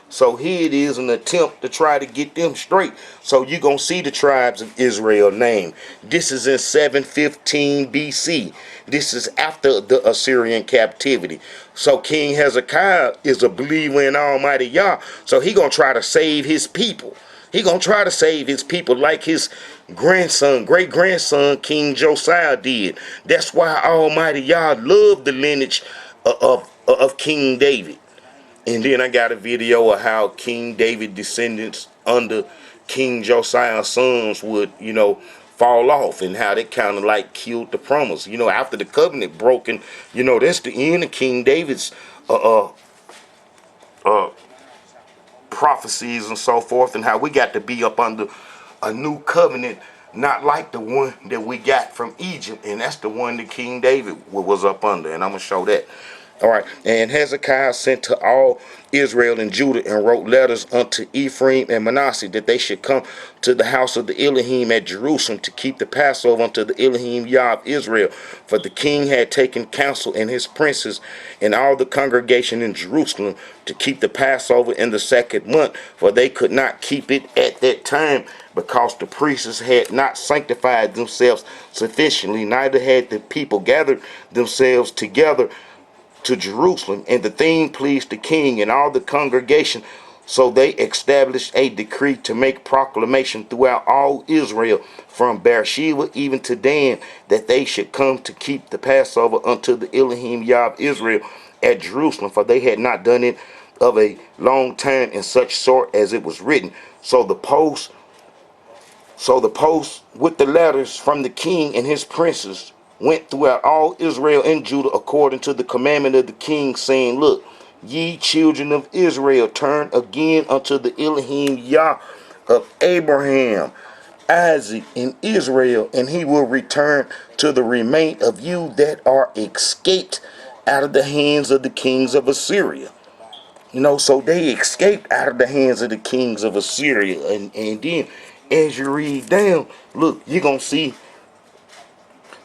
So here it is, an attempt to try to get them straight. So you're going to see the tribes of Israel named. This is in 715 BC. This is after the Assyrian captivity. So King Hezekiah is a believer in Almighty Yah. So he going to try to save his people. He going to try to save his people like his grandson, great-grandson, King Josiah did. That's why Almighty Yah loved the lineage of King David. And then I got a video of how King David descendants under King Josiah's sons would, fall off, and how they kind of like killed the promise. After the covenant broken, that's the end of King David's prophecies and so forth, and how we got to be up under a new covenant, not like the one that we got from Egypt, and that's the one that King David was up under, and I'm going to show that. All right, and Hezekiah sent to all Israel and Judah and wrote letters unto Ephraim and Manasseh that they should come to the house of the Elohim at Jerusalem to keep the Passover unto the Elohim Yah of Israel. For the king had taken counsel and his princes and all the congregation in Jerusalem to keep the Passover in the second month, for they could not keep it at that time, because the priests had not sanctified themselves sufficiently, neither had the people gathered themselves together to Jerusalem, and the thing pleased the king and all the congregation. So they established a decree to make proclamation throughout all Israel, from Beersheba even to Dan, that they should come to keep the Passover unto the Elohim Yah of Israel at Jerusalem, for they had not done it of a long time in such sort as it was written. So the post with the letters from the king and his princes went throughout all Israel and Judah according to the commandment of the king, saying, Look, ye children of Israel, turn again unto the Elohim Yah of Abraham, Isaac, and Israel, and he will return to the remain of you that are escaped out of the hands of the kings of Assyria. So they escaped out of the hands of the kings of Assyria. And then as you read down, look, you're going to see.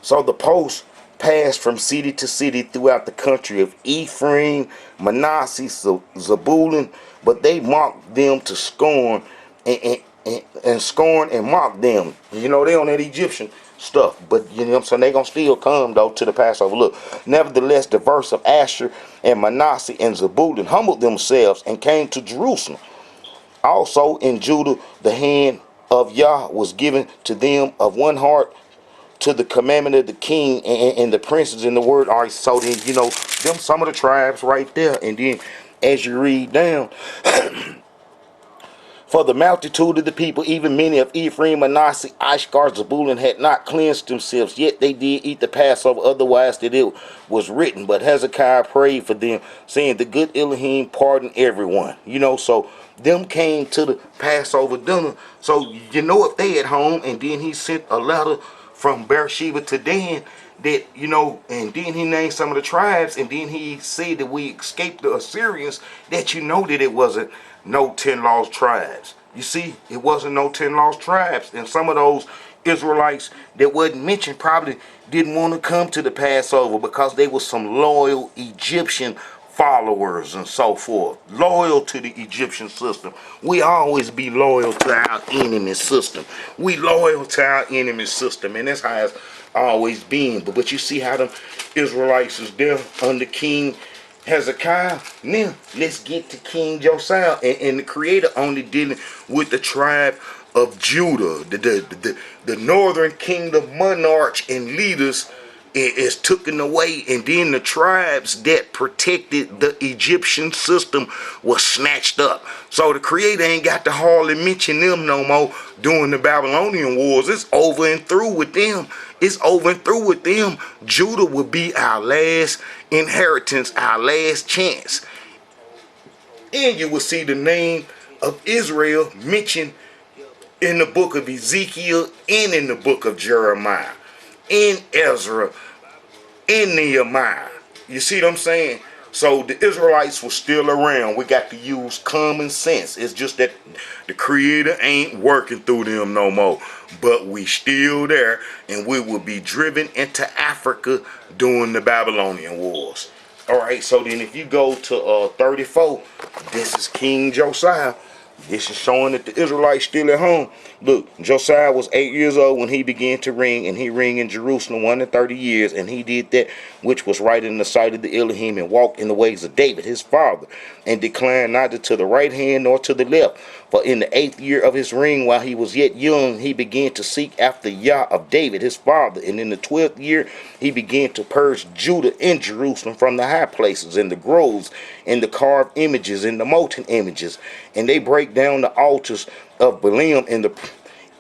So the post passed from city to city throughout the country of Ephraim, Manasseh, Zebulun, but they mocked them to scorn and scorn and mocked them. They on that Egyptian stuff, but so they gonna still come though to the Passover. Look, nevertheless, the verse of Asher and Manasseh and Zebulun humbled themselves and came to Jerusalem. Also in Judah, the hand of Yah was given to them of one heart, to the commandment of the king and the princes in the word. All right, so then, them some of the tribes right there. And then as you read down, for the multitude of the people, even many of Ephraim, Manasseh, Ishkar, Zebulun, had not cleansed themselves, yet they did eat the Passover, otherwise that it was written. But Hezekiah prayed for them, saying, The good Elohim pardon everyone. So them came to the Passover dinner. So if they at home, and then he sent a letter from Beersheba to Dan, that, and then he named some of the tribes, and then he said that we escaped the Assyrians, that that it wasn't no 10 lost tribes. You see, it wasn't no 10 lost tribes. And some of those Israelites that wasn't mentioned probably didn't want to come to the Passover because they were some loyal Egyptian followers and so forth. Loyal to the Egyptian system. We always be loyal to our enemy system. We loyal to our enemy system. And that's how it's always been. But you see how them Israelites is there under King Hezekiah. Now let's get to King Josiah, and the creator only dealing with the tribe of Judah, the northern kingdom monarchs and leaders is taken away, and then the tribes that protected the Egyptian system was snatched up. So the Creator ain't got to hardly mention them no more during the Babylonian wars. It's over and through with them. It's over and through with them. Judah will be our last inheritance, our last chance. And you will see the name of Israel mentioned in the book of Ezekiel and in the book of Jeremiah, in Ezra, in Nehemiah. You see what I'm saying? So the Israelites were still around. We got to use common sense. It's just that the Creator ain't working through them no more. But we still there, and we will be driven into Africa during the Babylonian wars. All right, so then if you go to 34, this is King Josiah. This is showing that the Israelites still at home. Look, Josiah was 8 years old when he began to reign, and he reigned in Jerusalem 130 years, and he did that which was right in the sight of the Elohim, and walked in the ways of David his father, and declined neither to the right hand nor to the left. For in the 8th year of his reign, while he was yet young, he began to seek after Yah of David his father, and in the 12th year he began to purge Judah and Jerusalem from the high places, and the groves, and the carved images, and the molten images, and they break down the altars of Balaam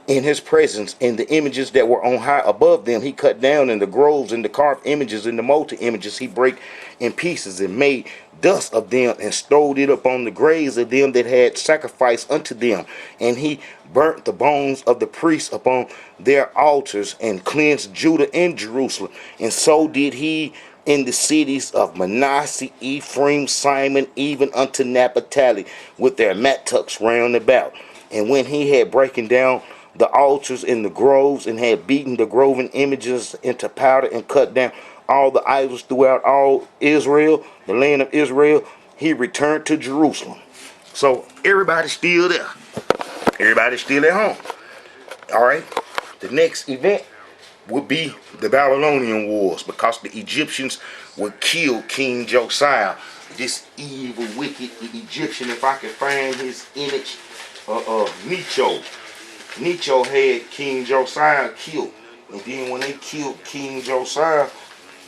in his presence, and the images that were on high above them he cut down, and the groves and the carved images and the molten images he brake in pieces, and made dust of them, and stowed it upon the graves of them that had sacrificed unto them. And he burnt the bones of the priests upon their altars, and cleansed Judah and Jerusalem. And so did he in the cities of Manasseh, Ephraim, Simon, even unto Naphtali, with their mattocks round about. And when he had broken down the altars in the groves, and had beaten the graven images into powder, and cut down all the idols throughout all Israel, the land of Israel, he returned to Jerusalem. So everybody's still there. Everybody's still at home. All right. The next event would be the Babylonian wars, because the Egyptians would kill King Josiah, this evil, wicked Egyptian. If I can find his image, Necho. Necho had King Josiah killed. And then when they killed King Josiah,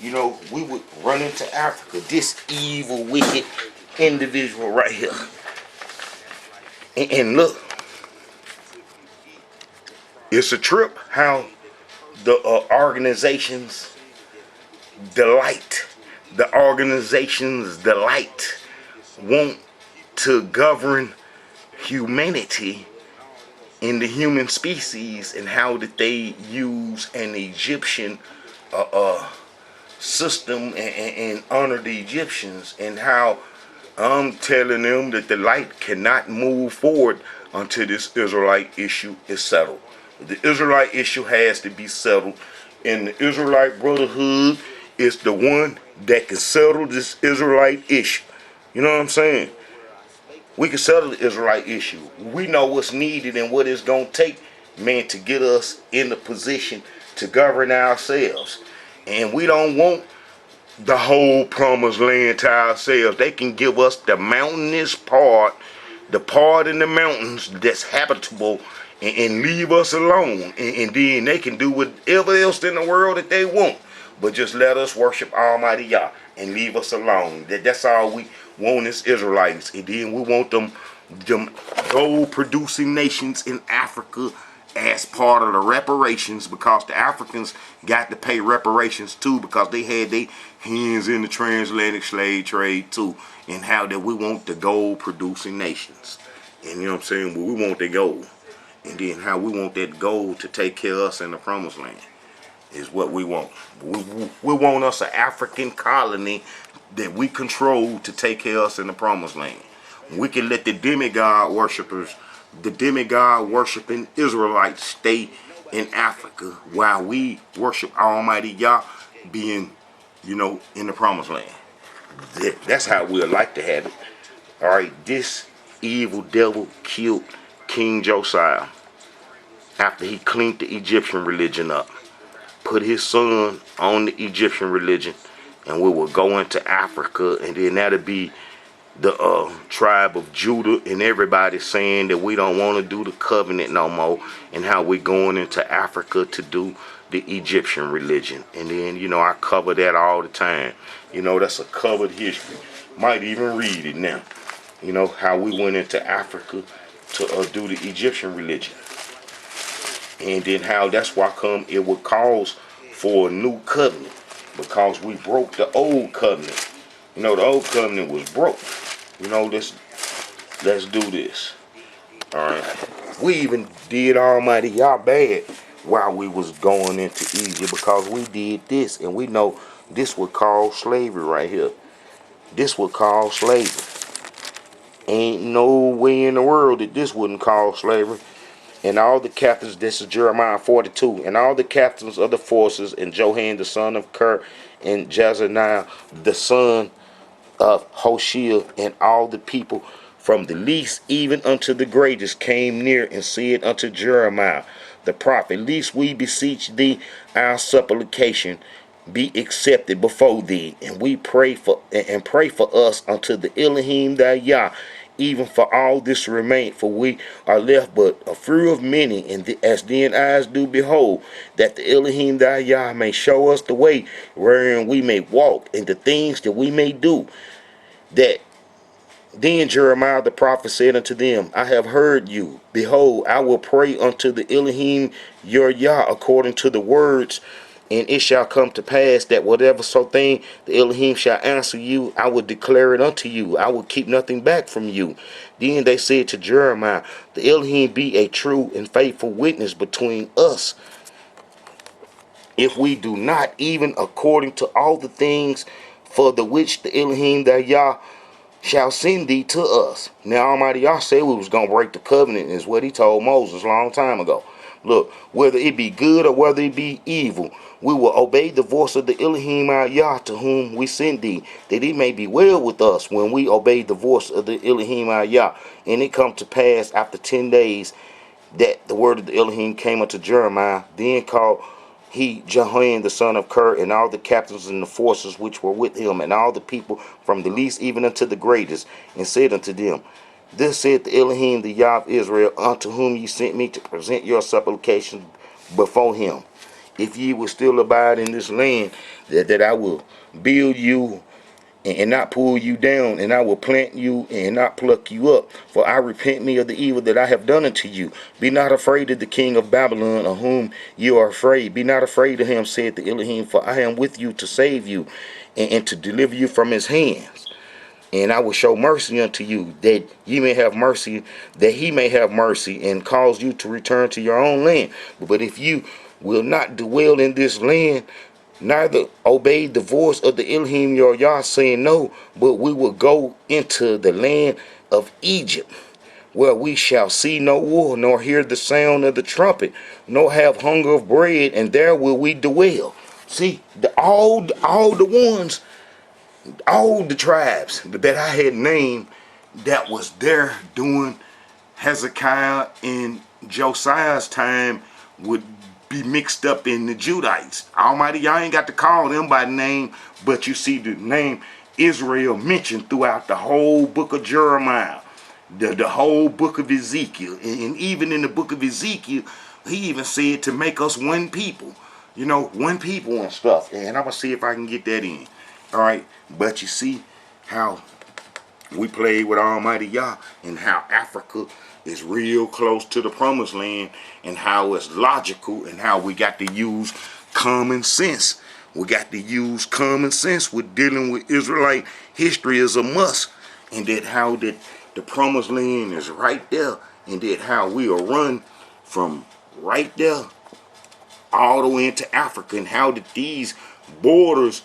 you know, we would run into Africa. This evil, wicked individual right here. And look, it's a trip how the organizations delight. The organizations delight want to govern humanity in the human species, and how did they use an Egyptian system and honor the Egyptians, and how I'm telling them that the light cannot move forward until this Israelite issue is settled. The Israelite issue has to be settled, and the Israelite Brotherhood is the one that can settle this Israelite issue. You know what I'm saying? We can settle the Israelite issue. We know what's needed and what it's going to take, man, to get us in the position to govern ourselves. And we don't want the whole promised land to ourselves. They can give us the mountainous part, the part in the mountains that's habitable, and leave us alone. And then they can do whatever else in the world that they want. But just let us worship Almighty Yah and leave us alone. That's all we want as Israelites. And then we want them gold producing nations in Africa as part of the reparations, because the Africans got to pay reparations too, because they had their hands in the transatlantic slave trade too. And how that we want the gold producing nations. And you know what I'm saying? Well, we want the gold. And then how we want that gold to take care of us in the promised land is what we want. We want us an African colony that we control to take care of us in the promised land. We can let the demigod worshippers, the demigod worshiping Israelites stay in Africa while we worship Almighty Yah being, you know, in the promised land. That's how we'd like to have it. All right, this evil devil killed King Josiah after he cleaned the Egyptian religion up, put his son on the Egyptian religion, and we will go into Africa, and then that'll be the tribe of Judah and everybody saying that we don't want to do the covenant no more, and how we're going into Africa to do the Egyptian religion. And then, I cover that all the time. That's a covered history. Might even read it now. How we went into Africa to do the Egyptian religion. And then how that's why come it would cause for a new covenant, because we broke the old covenant. The old covenant was broke. Let's do this. All right. We even did Almighty Yah bad while we was going into Egypt, because we did this, and we know this would cause slavery right here. This would cause slavery. Ain't no way in the world that this wouldn't cause slavery. And all the captains, this is Jeremiah 42, and all the captains of the forces, and Johan the son of Ker, and Jezaniah the son of Hoshea, and all the people from the least even unto the greatest came near and said unto Jeremiah the prophet, Least we beseech thee, our supplication be accepted before thee, and we pray for us unto the Elohim thy Yah, even for all this remain, for we are left but a few of many, and as then eyes do behold, that the Elohim thy Yah may show us the way wherein we may walk, and the things that we may do. That then Jeremiah the prophet said unto them, I have heard you. Behold, I will pray unto the Elohim your Yah according to the words, and it shall come to pass that whatever so thing the Elohim shall answer you, I will declare it unto you. I will keep nothing back from you. Then they said to Jeremiah, the Elohim be a true and faithful witness between us, if we do not, even according to all the things for the which the Elohim thy Yah shall send thee to us. Now Almighty Yah said we was going to break the covenant, is what he told Moses a long time ago. Look, whether it be good or whether it be evil, we will obey the voice of the Elohim our Yah, to whom we send thee, that it may be well with us when we obey the voice of the Elohim our Yah. And it come to pass after 10 days that the word of the Elohim came unto Jeremiah. Then called he Jehoian the son of Ker, and all the captains and the forces which were with him, and all the people from the least even unto the greatest, and said unto them, Thus saith the Elohim, the Yah of Israel, unto whom ye sent me to present your supplications before him. If ye will still abide in this land, that I will build you and not pull you down, and I will plant you and not pluck you up. For I repent me of the evil that I have done unto you. Be not afraid of the king of Babylon, of whom you are afraid. Be not afraid of him, said the Elohim, for I am with you to save you and to deliver you from his hands. And I will show mercy unto you, that ye may have mercy, that he may have mercy, and cause you to return to your own land. But if you will not dwell in this land, neither obey the voice of the Elohim your Yah, saying, No, but we will go into the land of Egypt, where we shall see no war, nor hear the sound of the trumpet, nor have hunger of bread, and there will we dwell. See, all the tribes that I had named that was there during Hezekiah and Josiah's time would be mixed up in the Judites. Almighty, y'all ain't got to call them by name, but you see the name Israel mentioned throughout the whole book of Jeremiah, the whole book of Ezekiel, and even in the book of Ezekiel, he even said to make us one people, one people and stuff. And I'm gonna see if I can get that in. All right, but you see how we played with Almighty Yah, and how Africa is real close to the promised land, and how it's logical, and how we got to use common sense. We got to use common sense with dealing with Israelite history as a must, and that how that the promised land is right there, and that how we'll run from right there all the way into Africa, and how that these borders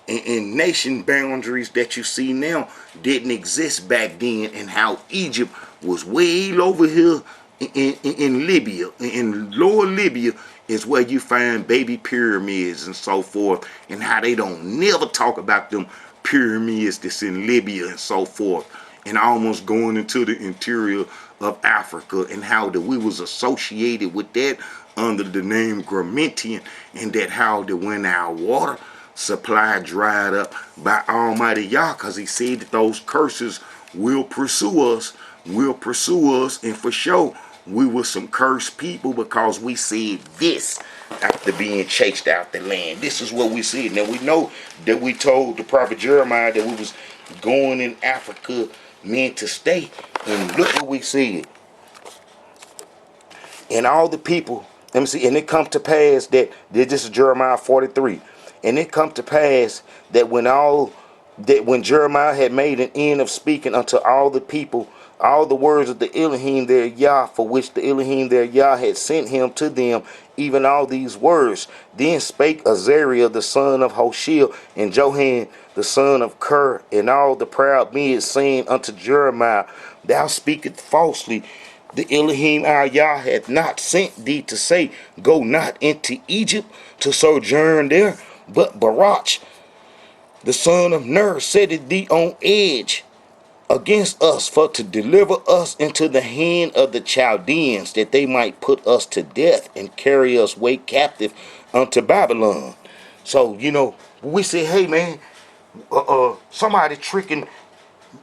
and nation boundaries that you see now didn't exist back then, and how Egypt was way over here in Libya. In lower Libya is where you find baby pyramids and so forth, and how they don't never talk about them pyramids that's in Libya and so forth, and almost going into the interior of Africa, and how that we was associated with that under the name Gramentian, and that how that when our water supply dried up by Almighty Yah, because he said that those curses will pursue us, and for sure we were some cursed people because we said this after being chased out the land. This is what we said. Now we know that we told the prophet Jeremiah that we was going in Africa meant to stay, and look what we said. And all the people, let me see, and it come to pass that this is Jeremiah 43, and it come to pass that when Jeremiah had made an end of speaking unto all the people all the words of the Elohim their Yah, for which the Elohim their Yah had sent him to them, even all these words. Then spake Azariah the son of Hoshea, and Johan the son of Ker, and all the proud men, saying unto Jeremiah, Thou speakest falsely. The Elohim our Yah hath not sent thee to say, Go not into Egypt to sojourn there, but Baruch the son of Ner setteth thee on edge against us, for to deliver us into the hand of the Chaldeans, that they might put us to death and carry us away captive unto Babylon. So, we say, hey man, somebody trying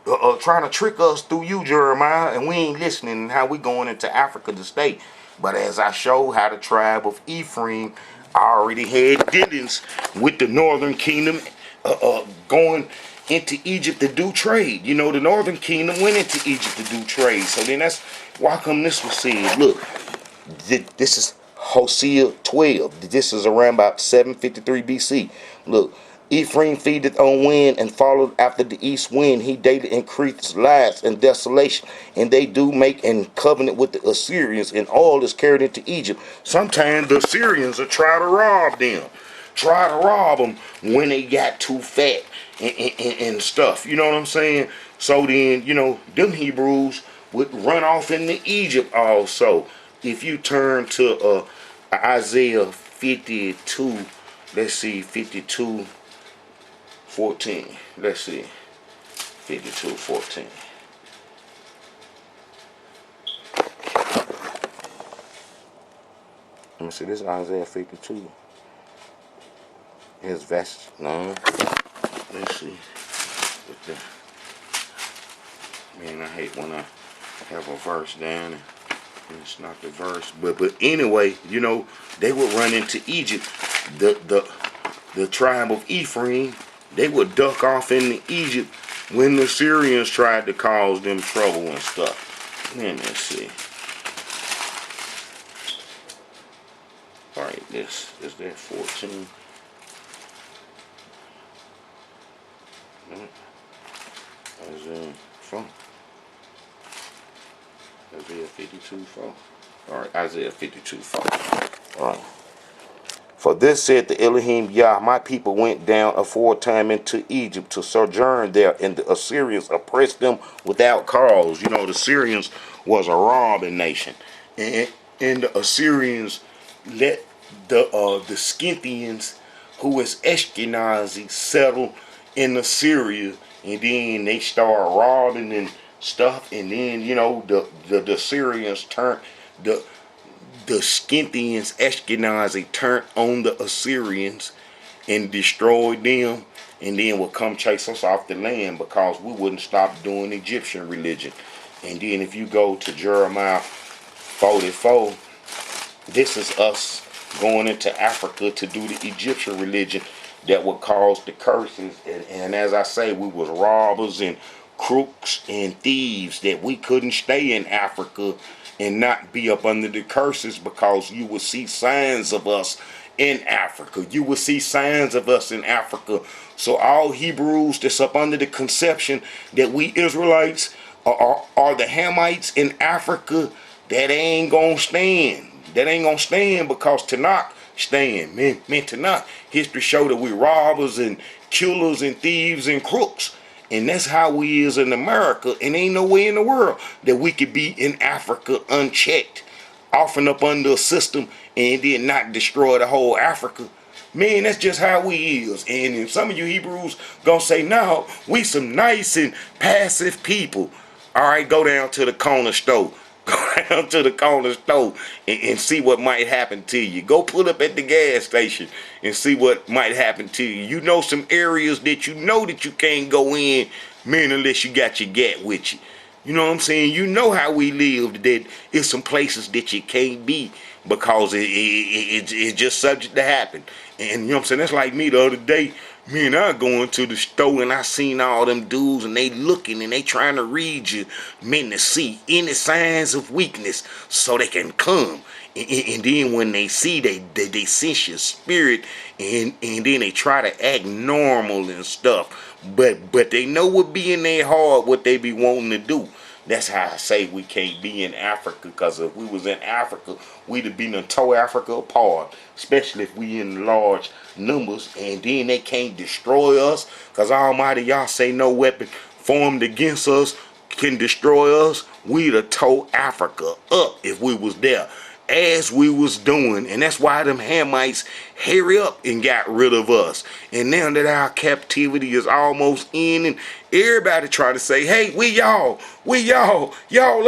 to trick us through you, Jeremiah, and we ain't listening, and how we going into Africa to stay. But as I showed how the tribe of Ephraim already had dealings with the northern kingdom, going into Egypt to do trade. The northern kingdom went into Egypt to do trade. So then that's why come this was said. Look, this is Hosea 12. This is around about 753 BC. Look, Ephraim feedeth on wind and followed after the east wind. He daily increased lies and desolation. And they do make an covenant with the Assyrians, and all is carried into Egypt. Sometimes the Assyrians will try to rob them. When they got too fat and stuff. You know what I'm saying? So then, them Hebrews would run off into Egypt also. If you turn to Isaiah 52, let's see, 52:14. Let's see, 52:14. Let me see, this is Isaiah 52. Here's verse 9. Let's see. Man, I hate when I have a verse down and it's not the verse. But anyway, they would run into Egypt. The tribe of Ephraim, they would duck off into Egypt when the Syrians tried to cause them trouble and stuff. Man, let's see. All right, this is that 14. Isaiah 52:4. All right, Isaiah 52:4. All right. For this said the Elohim Yah, my people went down aforetime into Egypt to sojourn there, and the Assyrians oppressed them without cause. The Syrians was a robbing nation, and the Assyrians let the Scythians, who is Ashkenazi, settle in Assyria, and then they start robbing and stuff, and then the Syrians turned the Scythians, Ashkenazi, turned on the Assyrians and destroyed them, and then would come chase us off the land because we wouldn't stop doing Egyptian religion. And then if you go to Jeremiah 44, this is us going into Africa to do the Egyptian religion that would cause the curses. And as I say, we was robbers and crooks and thieves, that we couldn't stay in Africa and not be up under the curses, because you will see signs of us in Africa. So all Hebrews that's up under the conception that we Israelites are the Hamites in Africa, that ain't gonna stand. Because Tanakh stand. Man, Tanakh history show that we robbers and killers and thieves and crooks. And that's how we is in America. And ain't no way in the world that we could be in Africa unchecked, off and up under a system, and then not destroy the whole Africa. Man, that's just how we is. And if some of you Hebrews gonna say, no, we some nice and passive people. All right, go down to the corner store. Go down to the corner store and see what might happen to you. Go pull up at the gas station and see what might happen to you. You know some areas that you know that you can't go in, man, unless you got your gat with you. You know what I'm saying? You know how we live, that it's some places that you can't be because it's just subject to happen. And you know what I'm saying? That's like me the other day. Man, I going to the store and I seen all them dudes and they looking and they trying to read you, men, to see any signs of weakness so they can come. And then when they see, they sense your spirit, and then they try to act normal and stuff. But they know what be in their heart, what they be wanting to do. That's how I say we can't be in Africa, because if we was in Africa, we'd have been tore Africa apart, especially if we in large numbers, and then they can't destroy us, because Almighty Yah say no weapon formed against us can destroy us. We'd have tore Africa up if we was there, as we was doing. And that's why them Hamites hurry up and got rid of us. And now that our captivity is almost ending, everybody try to say, hey, we y'all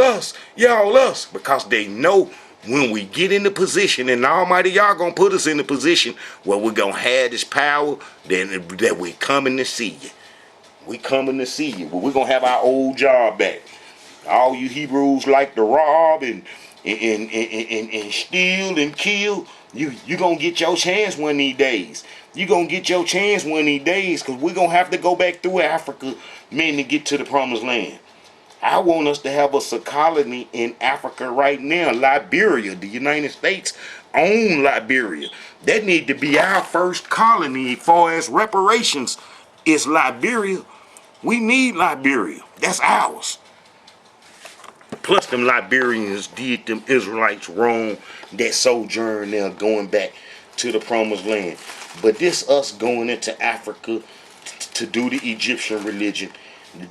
us, because they know when we get in the position, and Almighty Yah gonna put us in the position where we're gonna have this power, then that we coming to see you. We coming to see you. But we're gonna have our old job back. All you Hebrews like to rob and steal and kill, you gonna get your chance one of these days. You gonna get your chance one of these days, because we're gonna have to go back through Africa, man, to get to the promised land. I want us to have us a colony in Africa right now. Liberia, the United States own Liberia. That need to be our first colony as far as reparations. Is Liberia. We need Liberia. That's ours. Plus them Liberians did them Israelites wrong that sojourn there going back to the promised land. But this us going into Africa to do the Egyptian religion,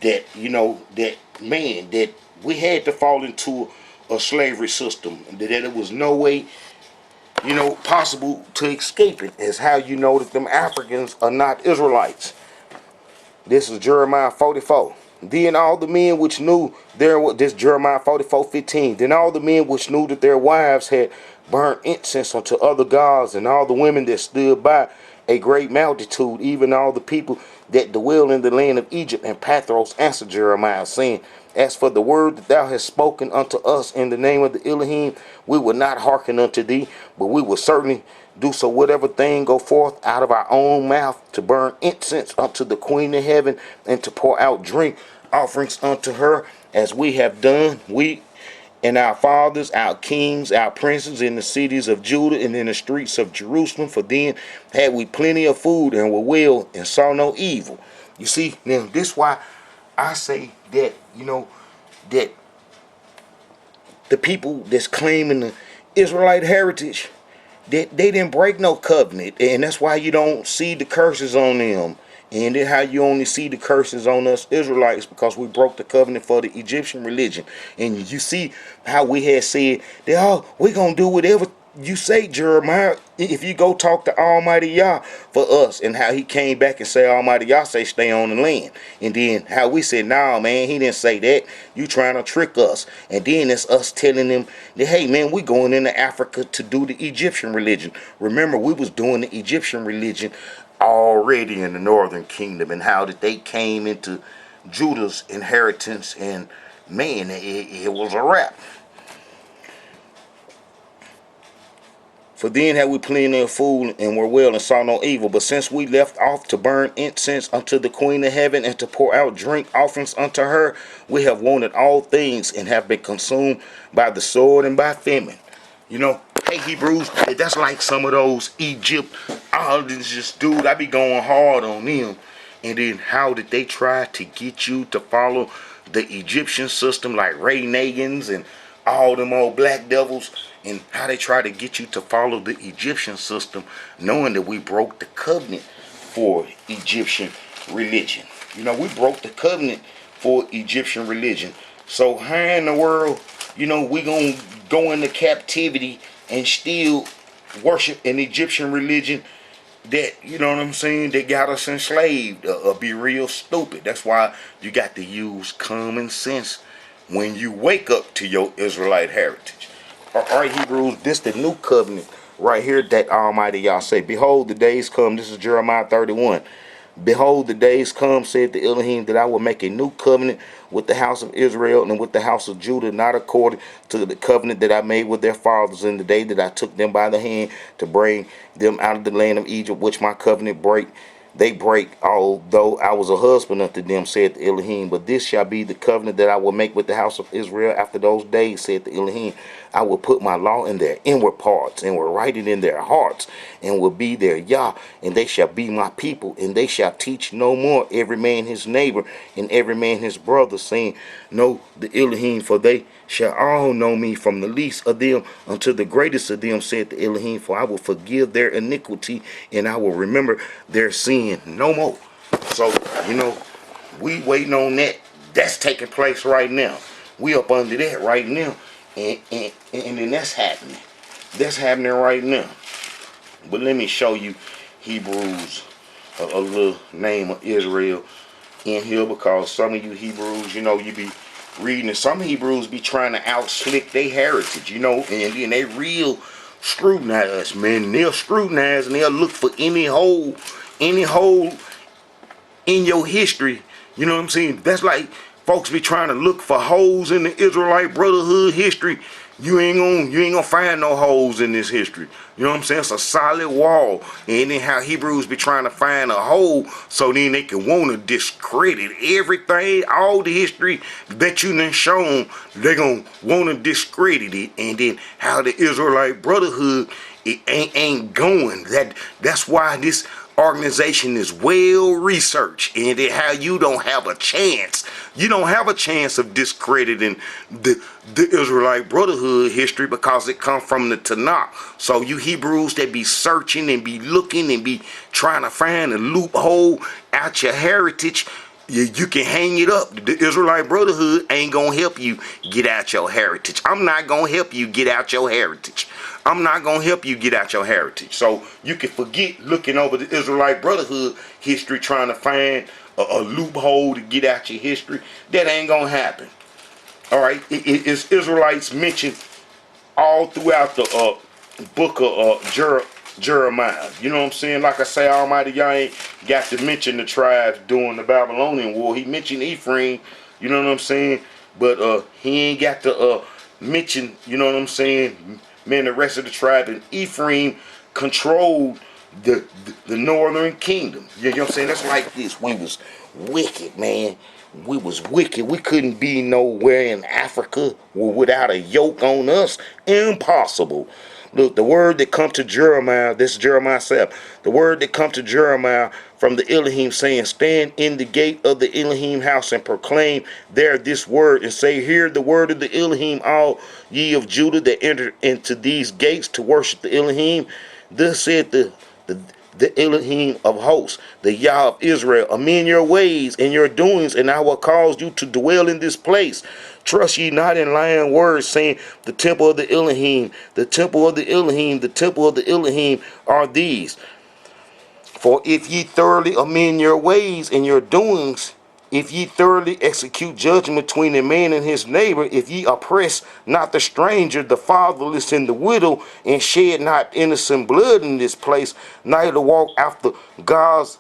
that, you know, that, man, that we had to fall into a slavery system, that it was no way, you know, possible to escape it. Is how you know that them Africans are not Israelites. This is Jeremiah 44. Then all the men which knew this Jeremiah 44:15. Then all the men which knew that their wives had burned incense unto other gods, and all the women that stood by, a great multitude, even all the people that dwell in the land of Egypt and Pathros, answered Jeremiah, saying, as for the word that thou hast spoken unto us in the name of the Elohim, we will not hearken unto thee, but we will certainly do so whatever thing go forth out of our own mouth, to burn incense unto the Queen of heaven, and to pour out drink offerings unto her, as we have done, we and our fathers, our kings, our princes, in the cities of Judah and in the streets of Jerusalem. For then had we plenty of food, and were well, and saw no evil. You see, now this why I say that, you know, that the people that's claiming the Israelite heritage, that they didn't break no covenant, and that's why you don't see the curses on them. And then how you only see the curses on us Israelites, because we broke the covenant for the Egyptian religion. And you see how we had said that, oh, we're going to do whatever you say, Jeremiah, if you go talk to Almighty Yah for us. And how he came back and said, Almighty Yah say stay on the land. And then how we said, nah, man, he didn't say that. You trying to trick us. And then it's us telling them that, hey, man, we going into Africa to do the Egyptian religion. Remember, we was doing the Egyptian religion already in the northern kingdom, and how that they came into Judah's inheritance, and man, it was a wrap. For then had we plenty of food, and were well, and saw no evil. But since we left off to burn incense unto the Queen of heaven, and to pour out drink offerings unto her, we have wanted all things, and have been consumed by the sword and by famine. You know, hey, Hebrews, that's like some of those Egypt, just dude, I be going hard on them. And then how did they try to get you to follow the Egyptian system, like Ray Nagans and all them old black devils, and how they try to get you to follow the Egyptian system, knowing that we broke the covenant for Egyptian religion. You know, we broke the covenant for Egyptian religion. So how in the world, you know, we gonna go into captivity and still worship an Egyptian religion that, you know what I'm saying, that got us enslaved? Be real stupid. That's why you got to use common sense when you wake up to your Israelite heritage. All right, Hebrews, this the new covenant right here that Almighty Yah say, behold, the days come. This is Jeremiah 31. Behold, the days come, said the Elohim, that I will make a new covenant with the house of Israel and with the house of Judah, not according to the covenant that I made with their fathers in the day that I took them by the hand to bring them out of the land of Egypt, which my covenant they break, although I was a husband unto them, said the Elohim. But this shall be the covenant that I will make with the house of Israel after those days, said the Elohim. I will put my law in their inward parts, and will write it in their hearts, and will be their Yah, and they shall be my people, and they shall teach no more every man his neighbor, and every man his brother, saying, know the Elohim, for they shall all know me, from the least of them unto the greatest of them, said the Elohim, for I will forgive their iniquity, and I will remember their sin no more. So, we waiting on that. That's taking place right now. We up under that right now. And then that's happening. That's happening right now. But let me show you Hebrews, a little name of Israel in here, because some of you Hebrews, you be reading, and some Hebrews be trying to outslick their heritage, and then they real scrutinize, man. They'll scrutinize and they'll look for any hole in your history. You know what I'm saying? That's like folks be trying to look for holes in the Israelite brotherhood history. You ain't gonna find no holes in this history. You know what I'm saying? It's a solid wall. And then how Hebrews be trying to find a hole so then they can want to discredit everything, all the history that you done shown. They gonna want to discredit it. And then how the Israelite brotherhood, it ain't going. That's why this organization is well researched, and how you don't have a chance. You don't have a chance of discrediting the Israelite brotherhood history, because it comes from the Tanakh. So you Hebrews that be searching and be looking and be trying to find a loophole out your heritage, you can hang it up. The Israelite brotherhood ain't gonna help you get out your heritage. I'm not gonna help you get out your heritage. I'm not gonna help you get out your heritage. So you can forget looking over the Israelite brotherhood history, trying to find a loophole to get out your history. That ain't gonna happen. All right, it's Israelites mentioned all throughout the book of Jeremiah. You know what I'm saying? Like I say, Almighty Yah ain't got to mention the tribes during the Babylonian War. He mentioned Ephraim, you know what I'm saying? But he ain't got to mention, you know what I'm saying, man, the rest of the tribe. And Ephraim controlled the northern kingdom. You know what I'm saying? That's like this. We was wicked, man. We was wicked. We couldn't be nowhere in Africa without a yoke on us. Impossible. Look, the word that come to Jeremiah, this is Jeremiah 7. The word that come to Jeremiah from the Elohim, saying, stand in the gate of the Elohim house and proclaim there this word, and say, hear the word of the Elohim, all ye of Judah that enter into these gates to worship the Elohim. Thus said the Elohim of hosts, the Yah of Israel, amend your ways and your doings, and I will cause you to dwell in this place. Trust ye not in lying words, saying, the temple of the Elohim, the temple of the Elohim, the temple of the Elohim are these. For if ye thoroughly amend your ways and your doings, if ye thoroughly execute judgment between a man and his neighbor, if ye oppress not the stranger, the fatherless, and the widow, and shed not innocent blood in this place, neither walk after gods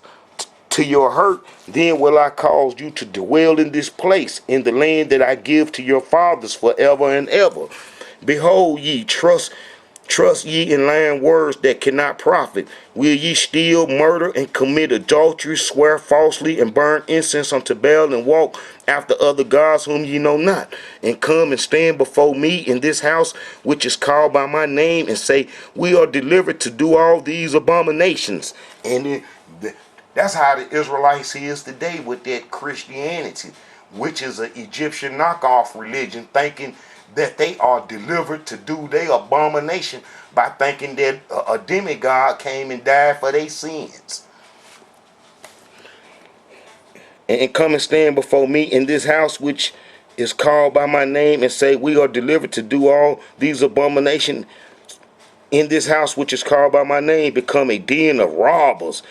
to your hurt, then will I cause you to dwell in this place, in the land that I give to your fathers forever and ever. Behold, ye trust ye in lying words that cannot profit. Will ye steal, murder, and commit adultery, swear falsely, and burn incense unto Baal, and walk after other gods whom ye know not, and come and stand before me in this house which is called by my name, and say, we are delivered to do all these abominations? And that's how the Israelites is today with that Christianity, which is an Egyptian knockoff religion, thinking that they are delivered to do their abomination by thinking that a demigod came and died for their sins. And come and stand before me in this house which is called by my name, and say, we are delivered to do all these abominations. In this house which is called by my name become a den of robbers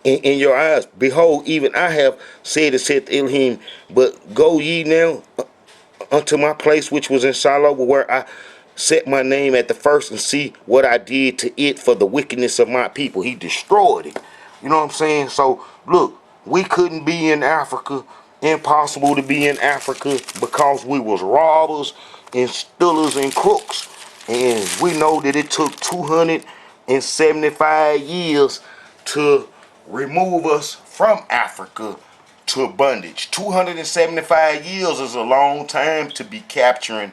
in your eyes. Behold, even I have said it, said Elohim, but go ye now unto my place which was in Shiloh, where I set my name at the first, and see what I did to it for the wickedness of my people. He destroyed it. You know what I'm saying? So look, we couldn't be in Africa. Impossible to be in Africa because we was robbers and stealers and crooks. And we know that it took 275 years to remove us from Africa to bondage. 275 years is a long time to be capturing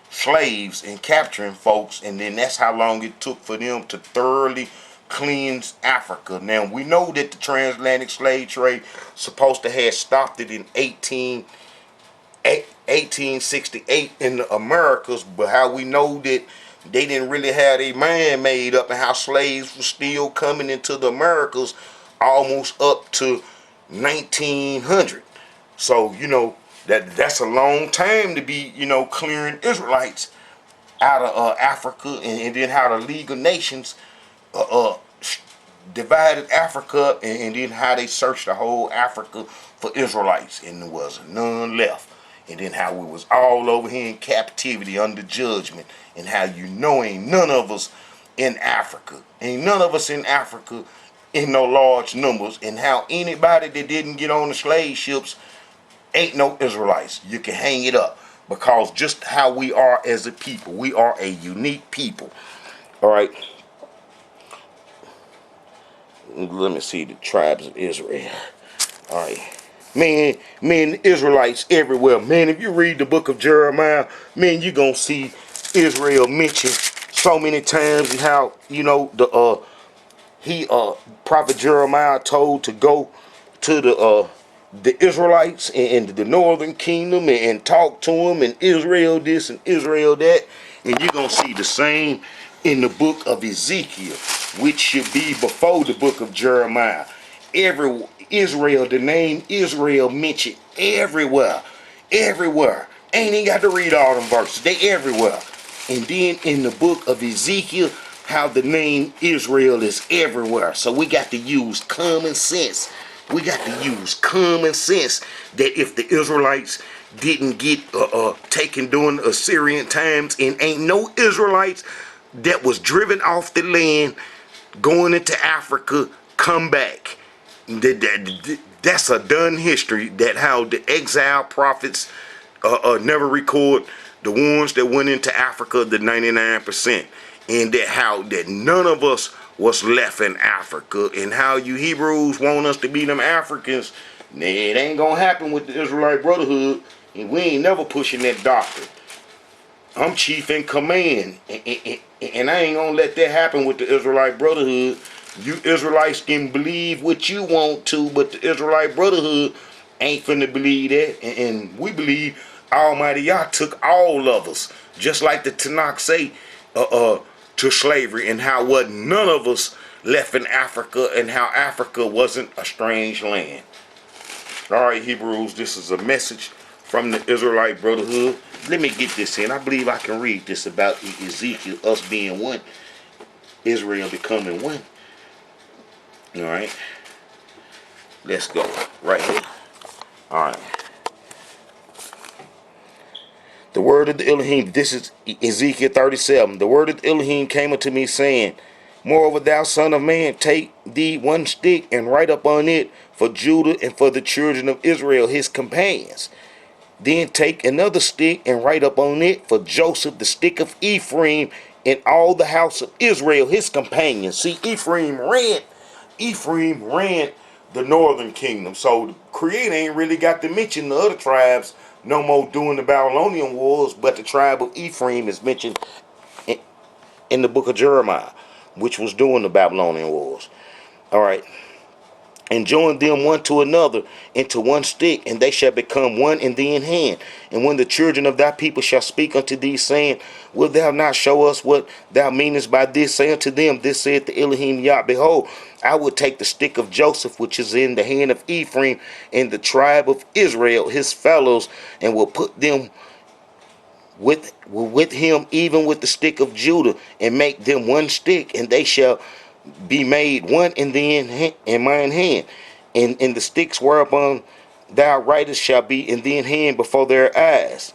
slaves and capturing folks, and then that's how long it took for them to thoroughly cleanse Africa. Now we know that the transatlantic slave trade supposed to have stopped it in 1868 in the Americas, but how we know that they didn't really have their mind made up, and how slaves were still coming into the Americas almost up to 1900. So that's a long time to be clearing Israelites out of Africa, and then how the League of Nations divided Africa, and then how they searched the whole Africa for Israelites, and there was none left. And then how we was all over here in captivity under judgment, and how ain't none of us in Africa. Ain't none of us in Africa in no large numbers, and how anybody that didn't get on the slave ships ain't no Israelites. You can hang it up, because just how we are as a people, we are a unique people. All right. Let me see the tribes of Israel. All right. Man, Israelites everywhere. Man, if you read the book of Jeremiah, man, you're going to see Israel mentioned so many times, and how, prophet Jeremiah told to go to the Israelites in the northern kingdom, and talk to them, and Israel this and Israel that. And you're going to see the same in the book of Ezekiel, which should be before the book of Jeremiah. Israel, the name Israel mentioned everywhere. Everywhere. Ain't even got to read all them verses. They everywhere. And then in the book of Ezekiel, how the name Israel is everywhere. So we got to use common sense. We got to use common sense that if the Israelites didn't get taken during the Assyrian times, and ain't no Israelites that was driven off the land going into Africa come back. That's a done history. That how the exile prophets never record the ones that went into Africa, the 99%, and that how that none of us was left in Africa, and how you Hebrews want us to be them Africans. Nah, it ain't gonna happen with the Israelite Brotherhood, and we ain't never pushing that doctrine. I'm chief in command, and I ain't gonna let that happen with the Israelite Brotherhood. You Israelites can believe what you want to, but the Israelite Brotherhood ain't finna believe that. And we believe Almighty Yah took all of us, just like the Tanakh say, to slavery, and how wasn't none of us left in Africa, and how Africa wasn't a strange land. All right, Hebrews, this is a message from the Israelite Brotherhood. Let me get this in. I believe I can read this about Ezekiel, us being one, Israel becoming one. All right, let's go right here. All right. The word of the Elohim, this is Ezekiel 37. The word of the Elohim came unto me, saying, Moreover, thou son of man, take thee one stick, and write upon it for Judah and for the children of Israel, his companions. Then take another stick, and write upon it for Joseph, the stick of Ephraim, and all the house of Israel, his companions. See, Ephraim ran the northern kingdom. So the Creator ain't really got to mention the other tribes no more during the Babylonian wars, but the tribe of Ephraim is mentioned in the book of Jeremiah, which was during the Babylonian wars. All right. And join them one to another into one stick, and they shall become one in thee in hand. And when the children of thy people shall speak unto thee, saying, Wilt thou not show us what thou meanest by this? Say unto them, This saith the Elohim Yah, Behold, I will take the stick of Joseph, which is in the hand of Ephraim, and the tribe of Israel, his fellows, and will put them with him, even with the stick of Judah, and make them one stick, and they shall be made one in mine hand, and the sticks whereupon thou writest shall be in thine hand before their eyes.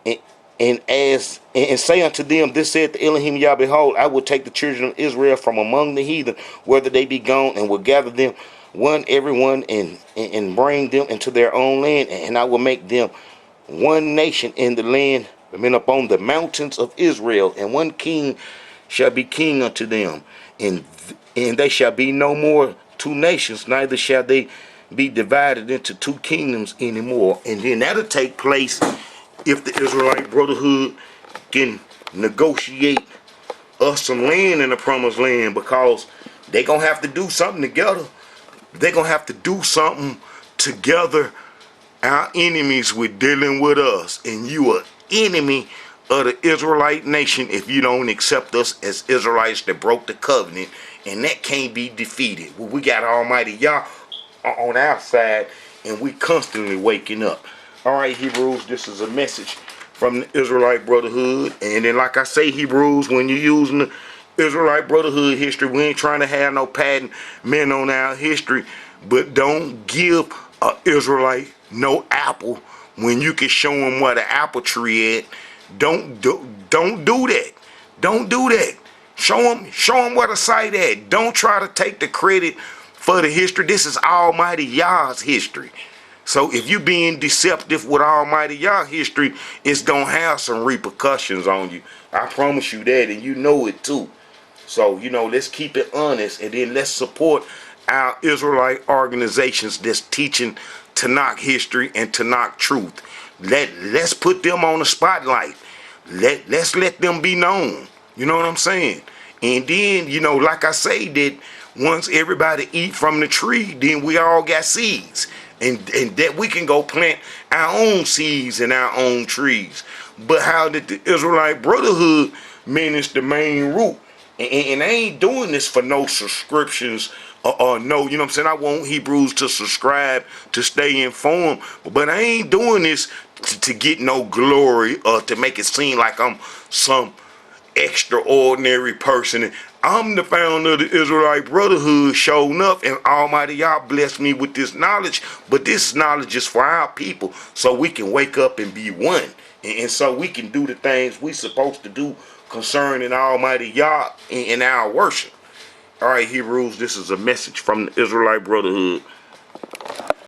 And, and say unto them, this saith the Elohim Yah, behold, I will take the children of Israel from among the heathen, whether they be gone, and will gather them one every one, and bring them into their own land, and I will make them one nation in the land, I mean upon the mountains of Israel, and one king shall be king unto them, and they shall be no more two nations, neither shall they be divided into two kingdoms anymore. And then that'll take place if the Israelite Brotherhood can negotiate us some land in the promised land, because they gonna have to do something together. They're gonna have to do something together. Our enemies were dealing with us, and you are enemy of the Israelite nation if you don't accept us as Israelites that broke the covenant, and that can't be defeated. Well, we got Almighty Yah on our side, and we constantly waking up. All right, Hebrews, this is a message from the Israelite Brotherhood. And then, like I say, Hebrews, when you're using the Israelite Brotherhood history, we ain't trying to have no patent men on our history, but don't give a Israelite no apple when you can show them where the apple tree at. Don't do that. Don't do that. Show them where the site at. Don't try to take the credit for the history. This is Almighty Yah's history. So if you being deceptive with Almighty Yah history, it's going to have some repercussions on you. I promise you that, and you know it too. So, let's keep it honest, and then let's support our Israelite organizations that's teaching Tanakh history and Tanakh truth. Let's put them on the spotlight. Let's let them be known. You know what I'm saying? And then, like I say, that once everybody eat from the tree, then we all got seeds. And that we can go plant our own seeds in our own trees. But how did the Israelite Brotherhood manage the main root? And I ain't doing this for no subscriptions or no, you know what I'm saying? I want Hebrews to subscribe to stay informed. But I ain't doing this to get no glory or to make it seem like I'm some extraordinary person. I'm the founder of the Israelite Brotherhood, sure enough, and Almighty Yah blessed me with this knowledge. But this knowledge is for our people, so we can wake up and be one, and so we can do the things we supposed to do concerning Almighty Yah in our worship. All right, Hebrews, this is a message from the Israelite Brotherhood.